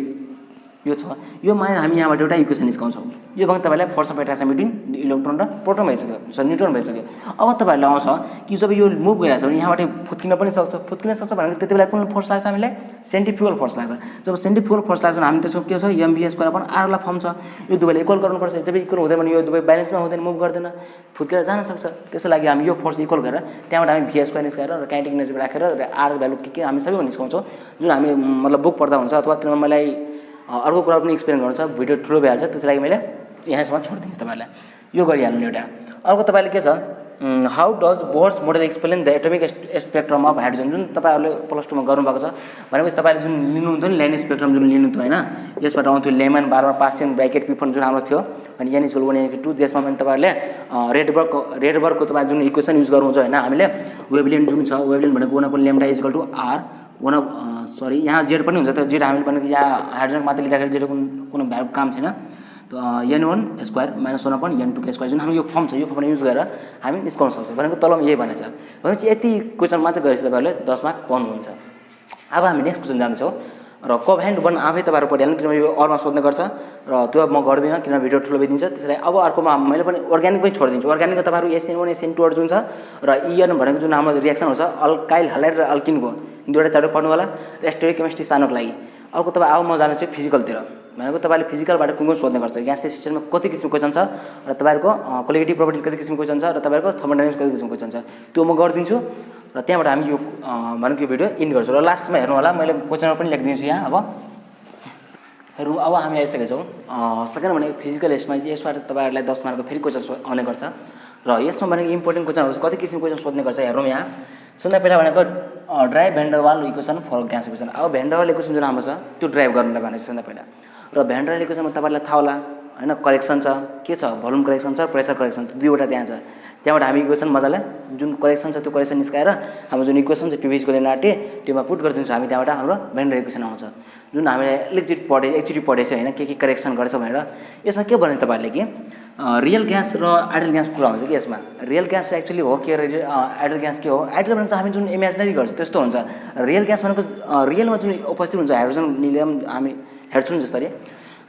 यो छ। यो मानेर हामी यहाँबाट एउटा इक्वेसन निस्काउँछौँ यो भयो तपाईँलाई force of attraction between electron र प्रोटोन भइसक्यो, सरी न्युट्रोन भइसक्यो। अब तपाईँहरूलाई आउँछ कि जब यो मुभ गरिरहेको छ भने यहाँबाट फुत्किन पनि सक्छ भनेको त्यति बेला कुन फोर्स लाग्छ हामीलाई? सेन्ट्रिफ्युगल फोर्स लाग्छ। जब सेन्ट्रिफ्युगल फोर्स लाग्छ भने हामी त्यसको के छ एमभी स्क्वायर अपन आरलाई फर्म छ। यो दुवैले इक्वल गर्नुपर्छ। जब इक्वल हुँदैन भने यो दुवै ब्यालेन्समा हुँदैन, मुभ गर्दैन, फुत्केर जान सक्छ। त्यसको लागि हामी यो फोर्स इक्वल गरेर त्यहाँबाट हामी भी स्क्वायर निस्काएर र काइनेटिक एनर्जी राखेर र आर भ्यालु के हामी सबै निस्काउँछौँ, जुन हामी मतलब बुक पढ्दा हुन्छ। अथवा किनभने मलाई अर्को कुरा पनि एक्सप्लेन गर्नु छ, भिडियो ठुलो भइहाल्छ, त्यसको लागि मैले यहाँसम्म छोडिदिन्छु तपाईँलाई। यो गरिहाल्नु एउटा। अर्को तपाईँले के छ, how does Bohr's model explain the atomic spectrum of hydrogen, जुन तपाईँहरूले प्लस टूमा गर्नुभएको छ। भनेपछि तपाईँले जुन लिनुहुन्थ्यो नि लाइन स्पेक्ट्रम जुन लिनुहुन्थ्यो होइन, यसबाट आउँथ्यो लेमन बारमा पास्टियन ब्राकेट पिफन जुन हाम्रो थियो, अनि एन इक्वल 1 n 2 जसमा पनि तपाईँहरूले रेडबर्गको तपाईँ जुन इक्वेसन युज गर्नुहुन्छ होइन, हामीले वेभलेन्थ जुन छ, वेभलेन्थ भनेको 1 लेम्डा इक्वल टु आर यहाँ जेड पनि हुन्छ। त्यो जेड हामीले भनेको यहाँ हाइड्रोजन मात्रै लिँदाखेरि जेड कुनै भ्यालु काम छैन। n1 square minus 1 n2 square जुन हाम्रो यो फर्म छ, यो फर्म युज गरेर हामी निस्काउन सक्छौँ। भनेको तलमा यही भनेको छ। भनेपछि यति क्वेसन मात्रै गरेपछि तपाईँहरूले 10 मार्क पाउनुहुन्छ। अब हामी नेक्स्ट क्वेसन जान्छौँ र कोभ्यालेन्ट बन्ड आफै तपाईँहरू पढिहाल्नु, किनभने यो अरूमा सोध्ने गर्छ र त्यो म गर्दिनँ किनभने भिडियो ठुलो भइदिन्छ। त्यसलाई अब अर्कोमा मैले पनि अर्ग्यानिक पनि छोडिदिन्छु। अर्ग्यानिकको तपाईँहरू SN1 SN2 जुन छ र EN भनेको जुन हाम्रो रिएक्सन हुन्छ अल्काइल हालाइड र अल्किनको दुईवटा च्याप्टर पढ्नु होला र स्टोइकियोमेस्ट्री सानोको लागि। अर्को तपाईँ अब म जानु चाहिँ फिजिकलतिर। भनेको तपाईँले फिजिकलबाट कुन सोध्ने गर्छ, ग्यासियस सिस्टममा कति किसिमको क्वेसन छ र तपाईँहरूको क्वालिटी प्रोपर्टी कति किसिमको क्वेसन छ र तपाईँहरूको थर्मोडाइनामिक्स कति किसिमको क्वेसन छ, त्यो म गरिदिन्छु र त्यहाँबाट हामी यो भनेको यो भिडियो इन्ड गर्छौँ। र लास्टमा हेर्नु होला मैले क्वेसनहरू पनि लेखिदिन्छु यहाँ। अब हेर्नु, अब हामी आइसकेका छौँ सेकेन्ड भनेको फिजिकल यसबाट तपाईँहरूलाई 10 मार्कको फेरि क्वेसन आउने गर्छ र यसमा भनेको इम्पोर्टेन्ट क्वेसनहरू कति किसिमको क्वेसन सोध्ने गर्छ हेरौँ यहाँ। सुन्दा पहिला भनेको derive Van der Waals equation for gas equation. अब भ्यान्डरवाल इक्वेसन जुन हाम्रो छ त्यो ड्राइभ गर्नुलाई भनेको सुन्दा पहिला र भ्यान्डरवाल इक्वेसनमा तपाईँलाई थाहा होला होइन, करेक्सन छ, के छ भोल्युम करेक्सन छ, प्रेसर करेक्सन, दुईवटा त्यहाँ छ। त्यहाँबाट हामी इक्वेसन मजाले जुन करेक्सन छ त्यो करेक्सन निस्काएर हाम्रो जुन इक्वेसन छ पिभी इक्वल आटे त्योमा पुट गरिदिन्छौँ हामी। त्यहाँबाट हाम्रो भ्यान्डर इक्वेसन आउँछ जुन हामीले एकचोटि पढेछ होइन, के करेक्सन गरेछ भनेर। यसमा के भने तपाईँहरूले कि रियल ग्यास र आइडल ग्यास कुरा हुन्छ कि यसमा। रियल ग्यास एक्चुअली हो के, आइडल ग्यास के हो? आइडल भनेको त हामी जुन इमेजिनरी गर्छौँ त्यस्तो हुन्छ। रियल ग्यास भनेको रियलमा जुन उपस्थित हुन्छ, हाइड्रोजन लिलियम हामी हेर्छौँ जसरी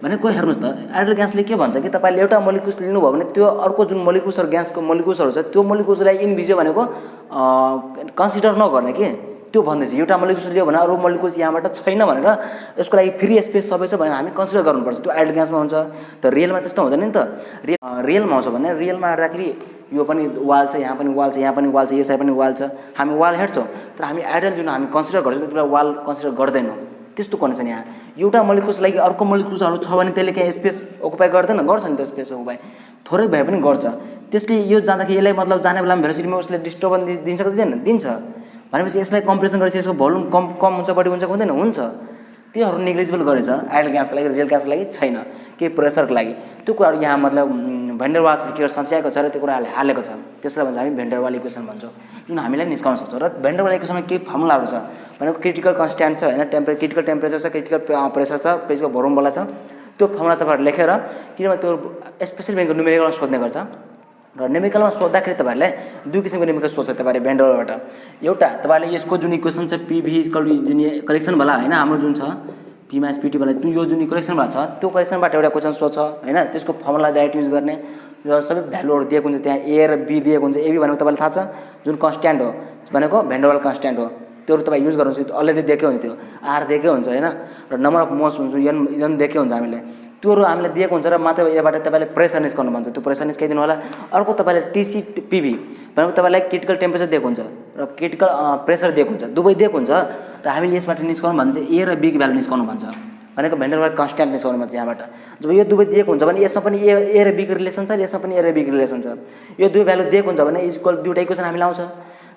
भनेको। हेर्नुहोस् त, आइडल ग्यासले के भन्छ कि तपाईँले एउटा मोलिकुल्स लिनुभयो भने त्यो अर्को जुन मोलिकुल्सहरू ग्यासको मोलिकुल्सहरू छ त्यो मोलिकुल्सलाई इनभिजियो भनेको कन्सिडर नगर्ने कि त्यो भन्दैछ। एउटा मोलिकुल्स लियो भने अरू मोलिकुल्स यहाँबाट छैन भनेर यसको लागि फ्री स्पेस सबै छ भनेर हामी कन्सिडर गर्नुपर्छ। त्यो आइडल ग्यासमा हुन्छ। त रियलमा त्यस्तो हुँदैन नि त। रियलमा आउँछ भने रियलमा हेर्दाखेरि यो पनि वाल छ, यहाँ पनि वाल छ, यहाँ पनि वाल छ, यो साइड पनि वाल छ, हामी वाल हेर्छौँ। तर हामी आइडल जुन हामी कन्सिडर गर्छौँ त्यति बेला वाल कन्सिडर गर्दैनौँ। त्यस्तो कन्डिसन यहाँ एउटा मोलिकुल्स लागि अर्को मोलिकुल्सहरू छ भने त्यसले त्यहाँ स्पेस ओकुपाई गर्दैन, गर्छ नि त स्पेस ओकुपाई, थोरै भए पनि गर्छ। त्यसले यो जाँदाखेरि यसलाई मतलब जाने बेलामा भेलोसिटीमा उसले डिस्टर्बेन्स दिन्छ कि दिँदैन? दिन्छ। भनेपछि यसलाई कम्प्रेसन गरेपछि यसको भोल्युम कम हुन्छ, बढी हुन्छ, हुँदैन? हुन्छ। त्योहरू नेग्लिजिबल गरेछ आइडल ग्यासको लागि, रियल ग्यासको लागि छैन, केही प्रेसरको लागि। त्यो कुराहरू यहाँ मतलब भ्यान्डरवाल्सले के सच्याएको छ र त्यो कुराहरूले हालेको छ। त्यसलाई भन्छ हामी भ्यान्डरवाल इक्वेसन भन्छौँ, जुन हामीलाई निस्काउन सक्छौँ। र भ्यान्डरवाल इक्वेसनमा केही फर्मुलाहरू छ भनेको क्रिटिकल कन्स्ट्यान्ट छ होइन, क्रिटिकल टेम्परेचर छ, क्रिटिकल प्रेसर छ, प्रेसरको भोल्युम बला छ। त्यो फर्मुला तपाईँहरू लेखेर, किनभने त्यो स्पेसली ब्याङ्कको न्युमेरिकलमा सोध्ने गर्छ र न्युमेरिकलमा सोद्धाखेरि तपाईँहरूले दुई किसिमको न्युमेरिकल सोध्छ तपाईँले भ्यान्डरवालबाट। एउटा तपाईँले यसको जुन इक्वेसन छ पिभी इक्वल जुन करेक्सन वाला होइन, हाम्रो जुन छ पी माइनस पिटी वाला यो जुन करेक्सन वाला छ त्यो करेक्सनबाट एउटा क्वेसन सोध्छ होइन, त्यसको फर्मुला डाइरेक्ट युज गर्ने र सबै भ्यालुहरू दिएको हुन्छ त्यहाँ। ए र बी दिएको हुन्छ। एबी भनेको तपाईँलाई थाहा छ जुन कन्स्ट्यान्ट हो भनेको भ्यान्डरवाल कन्स्ट्यान्ट हो, त्योहरू तपाईँ युज गर्नुहुन्छ। अलरेडी दिएकै हुन्छ, त्यो आर दिएकै हुन्छ होइन, र नम्बर अफ मोल्स हुन्छ एन दिएकै हुन्छ हामीले। त्योहरू हामीले दिएको हुन्छ र मात्र यहाँबाट तपाईँले प्रेसर निस्काउनु भन्छ, त्यो प्रेसर निस्काइदिनु होला। अर्को तपाईँले टिसिपिभी भनेको तपाईँलाई क्रिटिकल टेम्परेचर दिएको हुन्छ र क्रिटिकल प्रेसर दिएको हुन्छ, दुवै दिएको हुन्छ र हामीले यसबाट निस्काउनु भन्छ ए र बी को भ्यालु निस्काउनु भन्छ भनेको भ्यान्डरवाल कन्स्ट्यान्ट निस्काउनु भन्छ यहाँबाट। जब यो दुवै दिएको हुन्छ भने यसमा पनि ए र बी को रिलेसन छ, यसमा पनि ए र बी को रिलेसन छ। यो दुई भ्यालु दिएको हुन्छ भने इक्वल दुईवटा इक्वेसन हामीले आउँछ।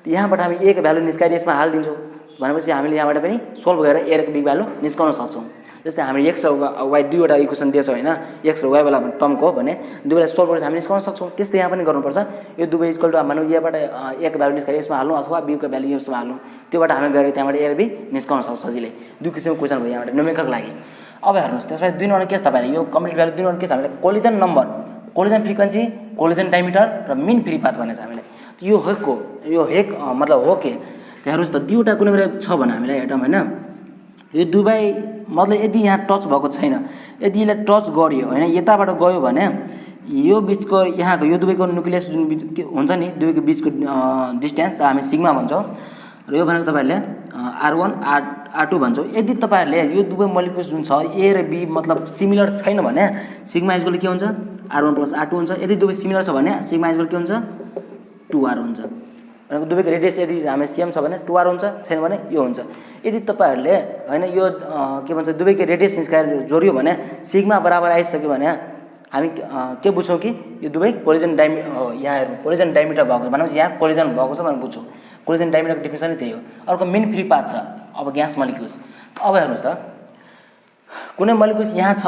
यहाँबाट हामी ए को भ्यालु निस्काएर यसमा हालिदिन्छौँ भनेपछि हामीले यहाँबाट पनि सोल्भ गरेर ए र बी को भ्यालु निस्काउन सक्छौँ। जस्तै हामीले एक्स र वाइ दुईवटा इक्वेसन दिएछ होइन, एक्स र वाइ वाला टर्मको भने दुवैलाई सोल्भ गरेर हामी निस्काउन सक्छौँ। त्यस्तै यहाँ पनि गर्नुपर्छ। यो दुवै इक्वल टु मानौँ यहाँबाट ए को भ्यालु निस्काएर यसमा हाल्नु अथवा बी को भ्यालु यसमा हाल्नु, त्योबाट हामी गएर त्यहाँबाट ए र बी निस्काउन सक्छ सजिलै। दुई किसिमको क्वेसन भयो यहाँबाट न्युमेरिकलको लागि। अब हेर्नुहोस् त्यसमा 2 नम्बर के छ तपाईँले यो कम्प्लिट भ्यालु 2 नम्बर के छ हामीले collision number, collision frequency, collision diameter र मिन फ्री पाथ भनेको छ हामीले। यो हेकको यो हेक मतलब हो के हेर्नुहोस् त, दुईवटा कुनै बेला छ भने हामीलाई एटम होइन, यो दुवै मतलब यदि यहाँ टच भएको छैन यदि यसले टच गर्यो होइन यताबाट गयो भने यो बिचको यहाँको यो दुवैको न्युक्लियस जुन हुन्छ नि दुवैको बिचको डिस्टेन्स हामी सिग्मा भन्छौँ र यो भनेको तपाईँहरूले R1 R2 भन्छौँ। यदि तपाईँहरूले यो दुवै मोलिक्युल्स जुन छ ए र बी मतलब सिमिलर छैन भने सिग्मा इक्वल के हुन्छ R1 + R2 हुन्छ। यदि दुवै सिमिलर छ भने सिग्मा इक्वल के हुन्छ 2R हुन्छ। भनेको दुवैको रेडियस यदि हामी सेम छ भने 2R हुन्छ, छैन भने यो हुन्छ। यदि तपाईँहरूले होइन यो के भन्छ दुवैको रेडियस निस्काएर जोड्यो भने सिग्मा बराबर आइसक्यो भने हामी के बुझ्छौँ कि यो दुवै कोलिजन यहाँ हेर्नु कोलिजन डायमिटर भएको भनेपछि यहाँ कोलिजन भएको छ भनेर बुझ्छौँ। कोलिजन डायमिटरको डिफिनेसन नै त्यही हो। अर्को मिन फ्री पाथ छ अब ग्यास मोलिक्युल्स। अब हेर्नुहोस् त कुनै मोलिक्युल्स यहाँ छ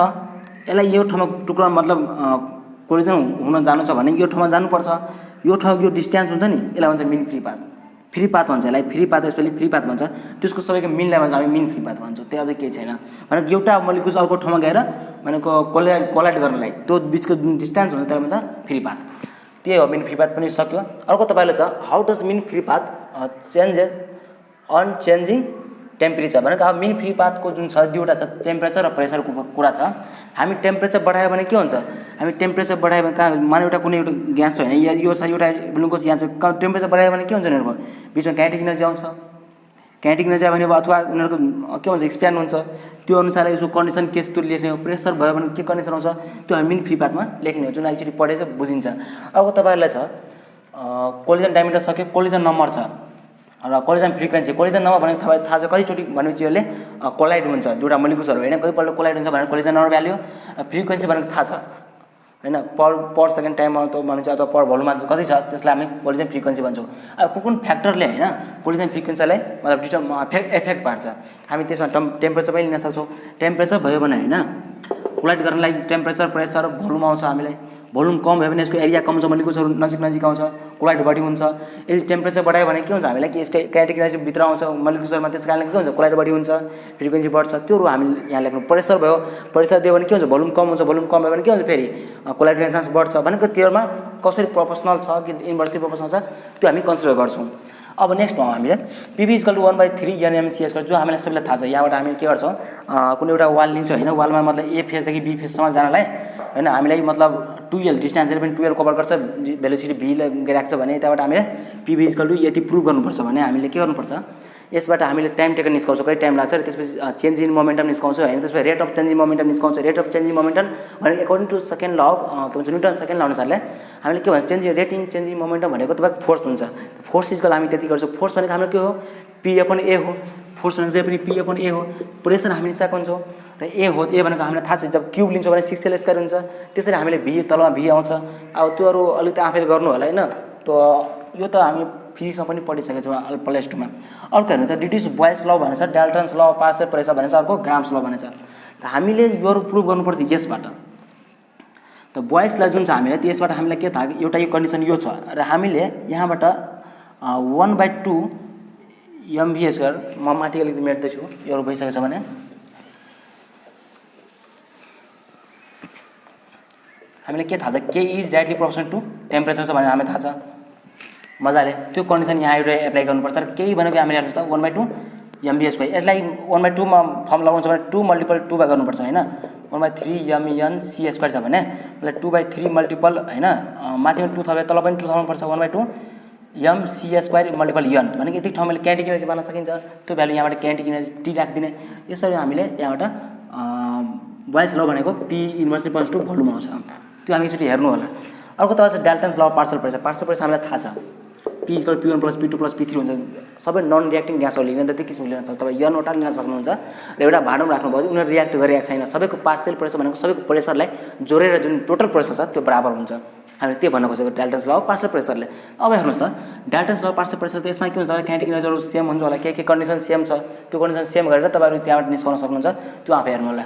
यसलाई यो ठाउँमा टुक्रा मतलब कोलिजन हुन जानु छ भने यो ठाउँमा जानुपर्छ। यो ठाउँ यो डिस्टेन्स हुन्छ नि यसलाई भन्छ mean free path. Free path भन्छ यसलाई, फ्री पाथ यसपालि फ्री पाथ भन्छ। त्यसको सबैको मिनलाई भन्छ हामी मिन फ्री पाथ भन्छौँ। त्यो अझै केही छैन भनेको एउटा मोलिक्युल्स अर्को ठाउँमा गएर भनेको कोलाइड गर्नलाई त्यो बिचको जुन डिस्टेन्स हुन्छ त्यसलाई भन्छ फ्री पाथ। त्यही हो मिन फ्री पाथ पनि सक्यो। अर्को तपाईँले छ how does mean free path changes on changing temperature भनेको अब मिन फ्री पाथको जुन छ दुईवटा छ टेम्परेचर र प्रेसरको कुरा छ। हामी टेम्परेचर बढायो भने के हुन्छ हामी टेम्परेचर बढायो भने कहाँ माने एउटा कुनै एउटा ग्यास छ होइन यो छ एउटा ग्लुकोज यहाँ छ टेम्परेचर बढायो भने के हुन्छ उनीहरूको बिचमा काइनेटिक एनर्जी आउँछ। काइनेटिक एनर्जी आयो भने अथवा उनीहरूको के भन्छ एक्सप्यान्ड हुन्छ। त्यो अनुसार यसको कन्डिसन केस त्यो लेख्ने हो। प्रेसर भयो भने के कन्डिसन आउँछ त्यो हामी मिन फ्री पाथमा लेख्ने हो जुन एक्चुअली पढेछ बुझिन्छ। अब तपाईँहरूलाई छ कोलिजन डायमिटर सक्यो, कोलिजन नम्बर छ र कोलिजन फ्रिक्वेन्सी। कोलिजन नम्बर भनेको थाहा छ कतिचोटि भनेपछि यसले कोलाइड हुन्छ दुईवटा मोलिक्युल्सहरू होइन कतिपल्ट कोलाइड हुन्छ भनेर कोलिजन नम्बर भ्याल्यु। फ्रिक्वेन्सी भनेको थाहा छ होइन पर सेकेन्ड टाइममा त भनिन्छ अथवा पर भोल्युममा कति छ त्यसलाई हामी कोलिजन फ्रिक्वेन्सी भन्छौँ। अब कुन फ्याक्टरले होइन कोलिजन फ्रिक्वेन्सीलाई मतलब एफेक्ट पार्छ हामी त्यसमा टेम्परेचर पनि लिन सक्छौँ। टेम्परेचर भयो भने होइन कोलाइड गर्नलाई टेम्परेचर प्रेसर भोल्युम आउँछ। हामीलाई भोल्युम कम भयो भने यसको एरिया कम हुन्छ, मोलिक्युल्सहरू नजिक नजिक आउँछ, कोलाइड बढी हुन्छ। यदि टेम्परेचर बढायो भने के हुन्छ हामीलाई कि यसको काइनेटिक एनर्जी भित्र आउँछ मोलिक्युल्सहरूमा त्यस कारणले के हुन्छ कोलाइड बढी हुन्छ, फ्रिक्वेन्सी बढ्छ। त्योहरू हामीले यहाँ लेख्नु। प्रेसर भयो प्रेसर दियो भने के हुन्छ भोल्युम कम हुन्छ, भोल्युम कम भयो भने के हुन्छ फेरि कोलाइड हुने चान्स बढ्छ। भनेको त्योमा कसरी प्रोपोर्सनल छ कि इन्भर्सली प्रोपोर्सनल छ त्यो हामी कन्सिडर गर्छौँ। अब नेक्स्टमा हामीले पिभी इक्वल टु 1/3 NmCs जो हामीलाई सबैलाई थाहा छ। यहाँबाट हामी के गर्छौँ कुनै एउटा वाल लिन्छौँ होइन वालमा मतलब ए फेजदेखि बी फेजसम्म जानलाई होइन हामीलाई मतलब 2L डिस्टेन्सले पनि 2L कभर गर्छ भेलोसिटी v गइरहेको छ भने त्यहाँबाट हामीले पिभी इक्वल टु यति प्रुभ गर्नुपर्छ भने हामीले के गर्नुपर्छ यसबाट हामीले टाइम टेकन निस्काउँछौँ कति टाइम लाग्छ र त्यसपछि चेन्ज इन मोमेन्टम निस्काउँछौँ होइन। त्यसपछि rate of change in momentum निस्काउँछ। Rate of change in momentum भनेको according to second law of के भन्छ न्युटन सेकेन्ड ल अनुसारले हामीले के भन्छ rate in change in momentum भनेको तपाईँको फोर्स हुन्छ। फोर्स इजकल हामी त्यति गर्छौँ। फोर्स भनेको हाम्रो के हो P/A हो। फोर्स भनेको चाहिँ पनि P/A हो। प्रेसर हामी निस्काएको हुन्छौँ र ए हो। ए भनेको हामीलाई थाहा छ जब क्युब लिन्छौँ भने 6L² हुन्छ। त्यसरी हामीले भी तलमा भी आउँछ। अब त्योहरू अलिकति आफैले गर्नु होला होइन। त यो त हामी फिजिक्समा पनि पढिसकेको छौँ +2 मा। अर्को हेर्नु त डिड्युस बोयल्स ल भनेछ, डाल्टन्स ल, पार्शियल प्रेसर भनेछ, अर्को ग्राम्स ल भनेछ। त हामीले योहरू प्रुभ गर्नुपर्छ यसबाट। त बोयल्सलाई जुन छ हामीलाई त्यसबाट हामीलाई के थाहा एउटा यो कन्डिसन यो छ र हामीले यहाँबाट 1/2 MV² म माथि अलिकति मेट्दैछु योहरू भइसकेको छ भने हामीलाई के थाहा छ के is directly proportional to temperature छ भनेर हामीलाई थाहा छ मजाले। त्यो कन्डिसन यहाँ एउटा एप्लाई गर्नुपर्छ र केही भनेको हामीले हेर्नुहोस् त 1/2 MV/s यसलाई 1/2 मा फर्म लगाउँछ भने 2 × 2 गर्नुपर्छ होइन। 1/3 MnCs² छ भने यसलाई 2/3 मल्टिपल होइन माथिमा 2 थपेर तल पनि 2 थप्नुपर्छ 1/2 MCs² × n भनेको यति ठाउँ मैले काइनेटिक एनर्जी पाउन सकिन्छ। त्यो भ्यालु यहाँबाट काइनेटिक एनर्जी टी राखिदिने। यसरी हामीले यहाँबाट बोयल्स ल भनेको P inversely equals to volume आउँछ। त्यो हामी एकचोटि हेर्नु होला। अर्को तपाईँ छ डाल्टन्स ल पार्शियल प्रेसर। पार्शियल प्रेसर हामीलाई थाहा छ P = P1 + P2 + P3 हुन्छ। सबै नन रियाक्टिङ ग्यासहरू लिने त त्यो किसिमले लिन सक्छ। तपाईँ N वटा लिन सक्नुहुन्छ र एउटा भाँडोमा राख्नुभयो उनीहरू रियाक्ट गरिरहेको छैन। सबैको पार्शियल प्रेसर भनेको सबैको प्रेसरलाई जोडेर जुन टोटल प्रेसर छ त्यो बराबर हुन्छ। हामीले त्यो भन्न खोजेको डाल्टन्स ल पार्शियल प्रेसरले। अब हेर्नुहोस् त डाल्टन्स ल पार्शियल प्रेसर त यसमा के हुन्छ काइनेटिक एनर्जीहरू सेम हुन्छ होला के कन्डिसन सेम छ त्यो कन्डिसन सेम गरेर तपाईँहरू त्यहाँबाट निस्काउन सक्नुहुन्छ। त्यो आफै हेर्नु होला।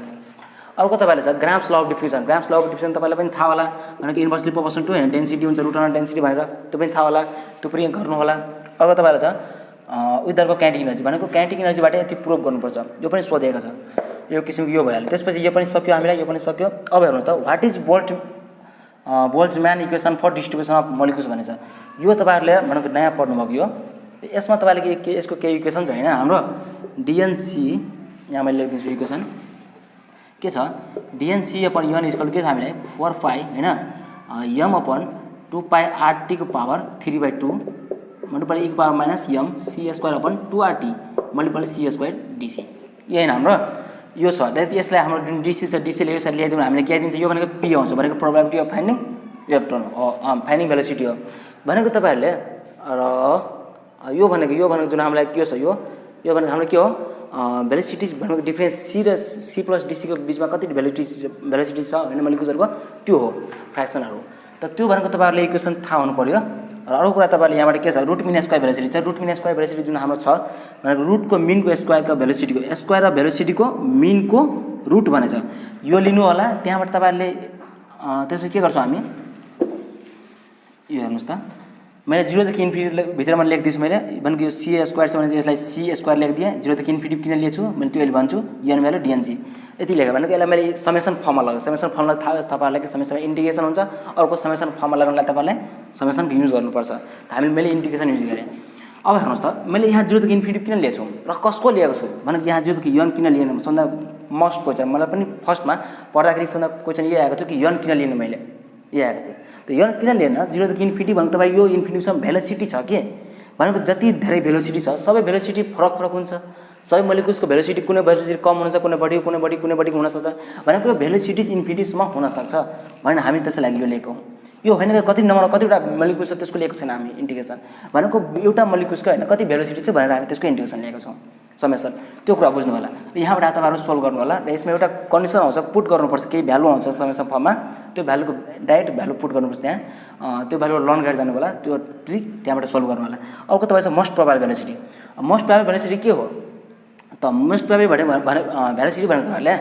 अर्को तपाईँले छ grams law of diffusion. Grams law of diffusion तपाईँलाई पनि थाहा होला भनेको इन्भर्सली प्रोपोर्सनल टु डेन्सिटी हुन्छ रुट अन डेन्सिटी भनेर त्यो पनि थाहा होला। त्यो पनि गर्नु होला। अर्को तपाईँलाई छ उनीहरूको काइनेटिक एनर्जी भनेको काइनेटिक एनर्जीबाट यति प्रुभ गर्नुपर्छ। यो पनि सोधेको छ। यो किसिमको यो भइहाल्यो। त्यसपछि यो पनि सक्यो हामीलाई यो पनि सक्यो। अब हेर्नु त what is Boltzmann equation for distribution of molecules भनेछ। यो तपाईँहरूले भनेको नयाँ पढ्नुभएको यो यसमा तपाईँले के यसको केही इक्वेसन छ होइन हाम्रो DNC यहाँ मैले लेखिदिन्छु इक्वेसन। के छ डिएनसी अपन यन इक्वल के छ हामीलाई 4 पाई हैन m अपन 2 पाई आरटी को पावर 3/2 मल्टिपल e को power minus m c square upon 2rt multiple c square dc यही हाम्रो यो छ। दैट यसलाई हाम्रो जुन dc छ dc ले यसरी ल्याइदिनु हामीले के दिन्छ यो भनेको p आउँछ भनेको प्रोबेबिलिटी अफ फाइन्डिङ इलेक्ट्रोन हो फाइन्डिङ भेलोसिटी हो भनेको तपाईहरुले र यो भनेको जुन हामीलाई के छ यो भनेको हाम्रो के हो भेलोसिटी भनेको डिफरेन्स c र c प्लस dc को बीचमा कति भेलोसिटी छ हैन मोलिकुलहरुको त्यो हो फ्र्याक्सनहरु। त त्यो भनेको तपाईहरुले इक्वेसन थाहा हुनु पर्यो। र अरु कुरा तपाईहरुले यहाँबाट के छ रुट मिन स्क्वायर भेलोसिटी छ। रुट मिन स्क्वायर भेलोसिटी जुन हाम्रो छ भनेको रुट को मिन को स्क्वायर को भेलोसिटी को स्क्वायर र भेलोसिटी को मिन को रुट भनेछ। यो लिनु होला त्यहाँबाट तपाईहरुले त्यसपछि के गर्छौ हामी यो हेर्नुस् त मैले 0 देखि इन्फिनिटी भित्रमा लेख्दिछु मैले भनेको यो c स्क्वायर छ भने यसलाई c स्क्वायर लेख्दिए 0 देखि इन्फिनिटी किन लिएछु मैले त्यो अहिले भन्छु n भ्यालु dnc यति लेखे भनेको यसलाई मैले समेसन फर्ममा लगाए समेसन फर्मुला थाहा छ तपाईहरुलाई कि समेसन इन्टिग्रेसन हुन्छ अर्को समेसन फर्मुला लगाउनलाई तपाईहरुले समेसन युज गर्नुपर्छ। हामीले मैले इन्टिग्रेसन युज गरे। अब हेर्नुस् त मैले यहाँ 0 देखि इन्फिनिटी किन लिएछु र कसको लिएको छु भनेको यहाँ 0 देखि n किन लिएन भन्दा मोस्ट क्वेशन मलाई पनि फर्स्टमा पढ्दाखेरि भन्दा क्वेशन यही आएको थियो कि n किन लिएन मैले यही आएको थियो। त n किन लिएन 0 देखि इन्फिनिटी भनेको तपाईँ यो इन्फिनिटीसम्म भेलोसिटी छ के भनेको जति धेरै भेलोसिटी छ सबै भेलोसिटी फरक फरक हुन्छ। सबै मोलिकुल्सको भेलोसिटी कुनै भेलोसिटी कम हुन सक्छ कुनै बढी हुन सक्छ भनेको यो भेलोसिटी इन्फिनिटीसम्म हुन सक्छ भने हामी त्यसै लागि यो लेखौं। यो हैन कति नम्बर कतिवटा मोलिकुल छ त्यसको लिएको छैन हामी इन्टिग्रेसन भनेको एउटा मोलिकुलको हैन कति भेलोसिटी छ भनेर हामी त्यसको इन्टिग्रेसन लिएको छौं समेसन त्यो कुरा बुझ्नु होला। यहाँबाट तपाईहरु सोल्भ गर्नु होला र यसमा एउटा कन्डिसन आउँछ पुट गर्नुपर्छ केही भ्यालु आउँछ समेसन फर्ममा त्यो भ्यालुको डाइरेक्ट भ्यालु पुट गर्नुपर्छ त्यहाँ त्यो भ्यालु लर्न गरेर जानु होला त्यो ट्रिक त्यहाँबाट सोल्भ गर्नु होला। अर्को तपाईसँग most probable velocity most probable velocity के हो त मोस्ट प्रोबेबल भेलोसिटी भनेको तपाईहरुले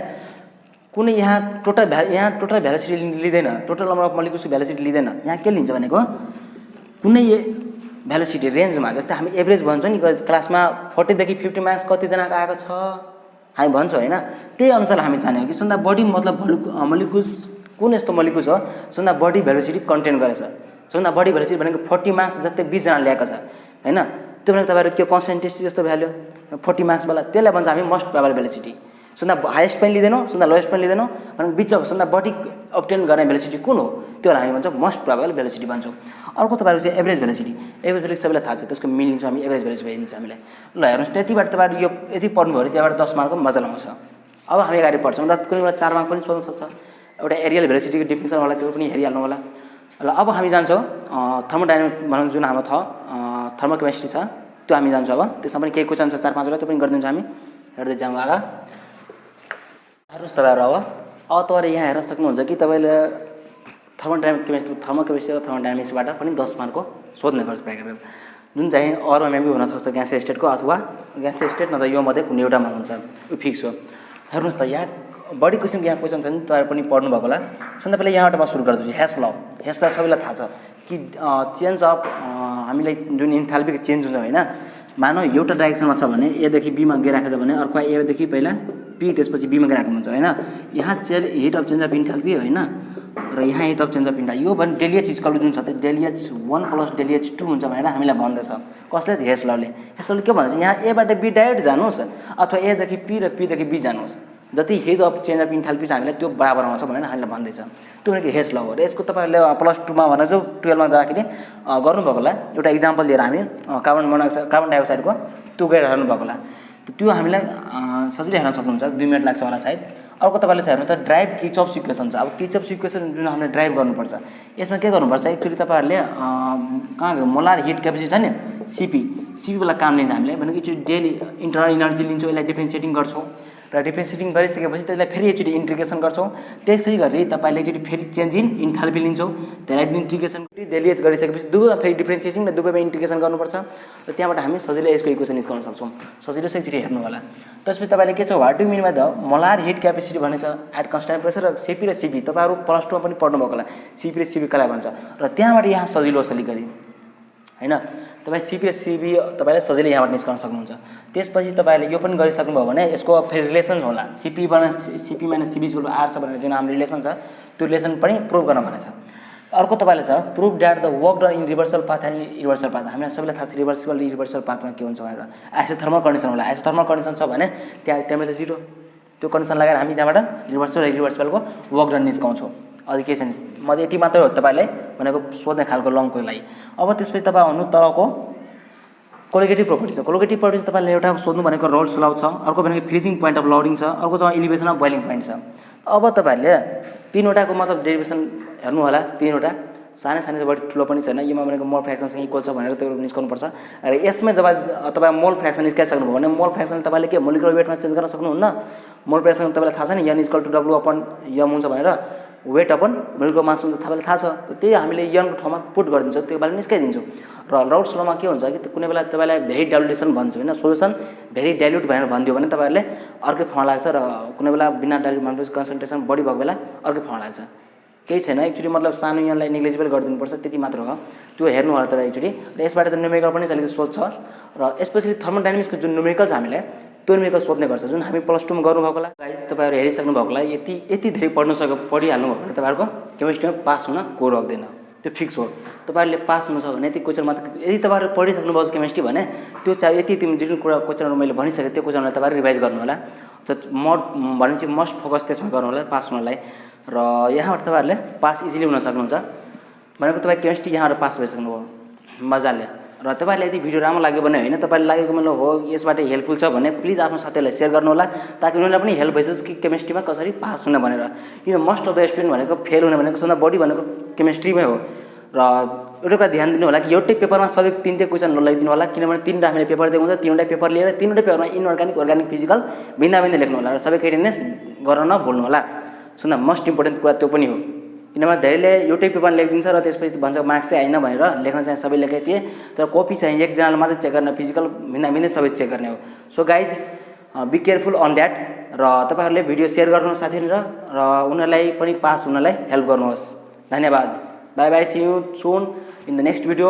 कुनै यहाँ टोटल भेलोसिटी लिँदैन टोटल नम्बर अफ मोलिकुल्सको भेलोसिटी लिँदैन यहाँ के लिन्छ भनेको कुनै भेलोसिटी रेन्जमा जस्तै हामी एभरेज भन्छौं नि क्लासमा 40 देखि 50 मार्क्स कति जनाको आएको छ हामी भन्छौं हैन त्यही अनुसार हामी जान्यौ कि सबभन्दा बढी मतलब मोलिकुल्स कुन यस्तो मोलिकुल्स हो सबभन्दा बढी भेलोसिटी कन्टेन गरेछ सबभन्दा बढी भेलोसिटी भनेको 40 मार्क्स जस्तै 20 जना ल्याएको छ हैन त्यो भनेको तपाईहरु के कन्सन्ट्रेसी जस्तो भ्यालु 40 मार्क्स वाला त्यसलाई भन्छ हामी मोस्ट प्रोबेबल भेलोसिटी। सबभन्दा हाईएस्ट पनि लिदैनौ सबभन्दा लोएस्ट पनि लिदैनौ भनेको बिचको सबभन्दा बढी अब्टेन गर्ने भेलोसिटी कुन हो त्योलाई हामी भन्छौं मोस्ट प्रोबेबल भेलोसिटी भन्छौं। अर्को तपाईहरु चाहिँ एभरेज भेलोसिटी सबैलाई थाहा छ त्यसको मिन लिन्छौं हामी एभरेज भेलोसिटी दिन्छ हामीले। ल हेर्नुस् त्यतिबाट तपाईहरु यो यति पढ्नु भयो त्यहाँबाट 10 मार्कको मजा लाउँछ। अब हामी अगाडि पढ्छौं र कुनै बेला 4 मार्क पनि सोध्न सक्छ एउटा एरियल भेलोसिटीको डिफिनिसन होला त्यो पनि हेरिहाल्नु होला। ल अब हामी जान्छौं थर्मोडायनामिक भनौं जुन हाम्रो थर्मोकेमिस्ट्री छ त्यो हामी जान्छौं। अब त्यसमा पनि केही क्वेशन छ 4-5 वटा त्यो पनि गर्दिन्छ हामी हेर्दै जाऊँ आगा। हेर्नुस् तपाईहरु अब तपाईहरु यहाँ हेर्न सक्नुहुन्छ कि तपाईले थर्मोकेमिस्ट्री र थर्मोडायनामिक्सबाट पनि 10 मार्कको सोध्ने गर्छ प्र्याक्टिकल जुन चाहिँ अरूमा पनि हुन सक्छ ग्यास स्टेटको अथवा ग्यास स्टेट नत्र यो मध्ये कुनै एउटामा हुन्छ यो फिक्स हो। हेर्नुस् त यहाँ बढी किसिमको यहाँ क्वेशन छन् तपाईहरु पनि पढ्नु भएको होला। सबभन्दा पहिले यहाँबाट म सुरु गर्छु हेस ल सबैलाई थाहा छ कि चेन्ज अफ हामीलाई जुन इन्थाल्पीको चेन्ज हुन्छ हैन मानौ एउटा डाइरेक्सनमा छ भने ए देखि बी मा गइराखेको छ भने अर्को ए देखि पहिला पी त्यसपछि बी मा गइराखेको हुन्छ हैन यहाँ heat of change of enthalpy हैन र यहाँ heat of change of enthalpy यो भने डेल एच इक्वल टु जुन छ त्यो del H 1 plus del H 2 हुन्छ भनेर हामीलाई भन्दैछ कसले हेस लले के भन्छ यहाँ ए बाट बी डाइरेक्ट जानुहोस् अथवा ए देखि पी र पी देखि बी जानुहोस् जति hit of change of enthalpy छ हामीलाई त्यो बराबर आउँछ भनेर हामीलाई भन्दैछ त्यो भनेको हेस ल हो। र यसको तपाईहरुले +2 मा भनेर जो 12 मा जाँदाखेरि गर्नु भएको होला एउटा एक्जाम्पल लिएर हामी कार्बन डाइअक्साइडको त्यो गरिरहनु भएको होला त्यो हामीलाई सजिलै हेर्न सक्नुहुन्छ 2 मिनेट लाग्छ होला सायद। अर्को तपाईले चाहिँ हेर्नु त ड्राइभ किर्चअफ इक्वेसन छ। अब किर्चअफ इक्वेसन जुन हामीले ड्राइभ गर्नुपर्छ यसमा के गर्नुपर्छ एक्चुअली तपाईहरुले कहाँ मोलार हिट क्यापेसिटी छ नि सीपी वाला काम लिन्छ हामीले भनेको एकचोटी डेली इन्टरनल एनर्जी लिन्छौं यसलाई डिफरेन्शिएटिङ गर्छौं र डिफरेन्शिएटिङ गरिसकेपछि त्यसलाई फेरि एकचोटी इन्टिग्रेसन गर्छौं त्यसै गरी तपाईले एकचोटी फेरि चेन्ज इन इन्थाल्पी लिन्छौं त्यसलाई इन्टिग्रेसन डेलिएट गरिसकेपछि दुवै फेरि डिफरेन्शिएटिङ र दुवैमा इन्टिग्रेसन गर्नुपर्छ र त्यहाँबाट हामी सजिलै यसको इक्वेसन निकाल्न सक्छौं। सजिलो चाहिँ एकचोटी हेर्नु होला। त्यसपछि तपाईले के छ what do mean by the molar heat capacity भनेछ एट कन्स्ट्यान्ट प्रेसर र सीपी र सीबी तपाईहरु +2 मा पनि पढ्नु भएको होला सीपी र सीबी कलाई भन्छ र त्यहाँबाट यहाँ सजिलो छ अलिकति हैन तपाई सीपी र सीबी तपाईले सजिलै यहाँबाट निकाल्न सक्नुहुन्छ। त्यसपछि तपाईले यो पनि गरिसक्नु भयो भने यसको फेरि रिलेसन होला CP minus CV equal to R छ भनेर जुन हाम्रो रिलेसन छ त्यो रिलेसन पनि प्रुभ गर्न भनेछ। अर्को तपाईले छ prove that the work done in reversal path and irreversal path हामीलाई सबैलाई थाहा छ रिभर्सल र इरिभर्सल पाथमा के हुन्छ भनेर आइसोथर्मल कन्डिसन होला आइसोथर्मल कन्डिसन छ भने त्यहाँ टेम्परेचर 0 त्यो कन्डिसन लगाएर हामी त्यहाँबाट रिभर्सिबल र इरिभर्सिबलको वर्क डन निस्काउँछौँ। अझै केही छैन, म यति मात्रै हो तपाईँलाई भनेको सोध्ने खालको लङको लागि। अब त्यसपछि तपाईँ आउनु तलको कोलिगेटिभ प्रोपर्टी छ। कोलिगेटिभ प्रोपर्टी तपाईँले एउटा सोध्नु भनेको रोल्स लव छ, अर्को भनेको फ्रिजिङ पोइन्ट अफ लोडिङ छ, अर्को चाहिँ इलिभेसन अफ बोइलिङ पोइन्ट छ। अब तपाईँहरूले तीनवटाको मतलब डेरिभेसन हेर्नु होला, तीनवटा सानै सानै बढी ठुलो पनि छैन, योमा भनेको मोल फ्र्याक्सनसँग इक्वल छ भनेर त्यो निस्काउनुपर्छ। र यसमै जब तपाईँ मोल फ्र्याक्सन निस्काइसक्नुभयो भने मोल फ्र्याक्सन तपाईँले के मोलिकुलर वेटमा चेन्ज गर्न सक्नुहुन्न। मोल फ्र्याक्सन तपाईँलाई थाहा छ नि, यन इक्वल टु डब्लु अपन यम हुन्छ भनेर, वेट अपन मोलिकुलर मास हुन्छ तपाईँलाई थाहा छ। त्यही हामीले यनको ठाउँमा पुट गरिदिन्छौँ, त्यो बेला निस्काइदिन्छौँ। र राउट्स लमा के हुन्छ कि कुनै बेला तपाईँलाई भेरी डाइल्युटेसन भन्छ होइन, सोल्युसन भेरी डाइल्युट भनेर भनिदियो भने तपाईँहरूले अर्कै फर्म लाग्छ, र कुनै बेला बिना डाइल्युट भनेपछि कन्सन्ट्रेसन बढी भएको बेला अर्कै फर्म लाग्छ। केही छैन, एकचोटि मतलब सानो यनलाई नेग्लिजिबल गरिदिनुपर्छ, त्यति मात्र हो। त्यो हेर्नु होला तपाईँ एकचोटि। र यसबाट त न्युमेरिकल पनि अलिकति सोध्छ, र स्पेसली थर्मोडाइनामिक्सको जुन न्युमेरिकल छ हामीलाई त्यो न्युमेरिकल सोध्ने गर्छ, जुन हामी प्लस 2 मा गर्नुभएको होला। गाइज तपाईँहरू हेरिसक्नु भएको होला, यति धेरै पढिहाल्नु भयो भने तपाईँहरूको केमिस्ट्रीमा पास हुन को रोक्दैन, त्यो फिक्स हो। तपाईँहरूले पास हुनु छ भने यति क्वेसन मात्र, यदि तपाईँहरू पढिसक्नु भएको छ केमिस्ट्री भने त्यो चाहिँ यति जुन कुरा क्वेसनहरू मैले भनिसकेँ त्यो क्वेसनलाई तपाईँहरू रिभाइज गर्नु होला। भनेपछि मस्ट फोकस त्यसमा गर्नु होला पास हुनलाई। र यहाँबाट तपाईँहरूले पास इजिली हुन सक्नुहुन्छ भनेको तपाईँ केमिस्ट्री यहाँबाट पास भइसक्नुभयो मजाले। र तपाईँलाई यदि भिडियो राम्रो लाग्यो भने होइन, तपाईँलाई लागेको मतलब हो यसबाट हेल्पफुल छ भने प्लिज आफ्नो साथीहरूलाई सेयर गर्नु होला, ताकि उनीहरूलाई पनि हेल्प भइसकोस् कि केमिस्ट्रीमा कसरी पास हुन भनेर। किन मोस्ट अफ द स्टुडेन्ट भनेको फेल हुने भनेको सबभन्दा बढी भनेको केमिस्ट्रीमै हो। र एउटा कुरा ध्यान दिनु होला कि एउटै पेपरमा सबै तिनटै क्वेसन लगाइदिनु होला, किनभने तीनवटा हामीले पेपर दिएको हुन्छ, तीनवटा पेपर लिएर तीनवटै पेपरमा इनअर्ग्यानिक अर्ग्यानिक फिजिकल भिन्न लेख्नु होला, र सबै क्रिटिनेस गर्न नभुल्नु होला। सुन्दा मोस्ट इम्पोर्टेन्ट कुरा त्यो पनि हो, किनभने धेरैले एउटै पेपर लेखिदिन्छ र त्यसपछि भन्छ मार्क्स चाहिँ आएन भनेर, लेख्न चाहिँ सबै लेखेको थिएँ तर कपी चाहिँ एकजनाले मात्रै चेक गर्ने, फिजिकल भिन्न सबै चेक गर्ने हो। So guys be careful on that. र तपाईँहरूले भिडियो सेयर गर्नुहोस् साथीहरू, र उनीहरूलाई पनि पास हुनलाई हेल्प गर्नुहोस्। धन्यवाद। Bye bye, see you soon in the next video.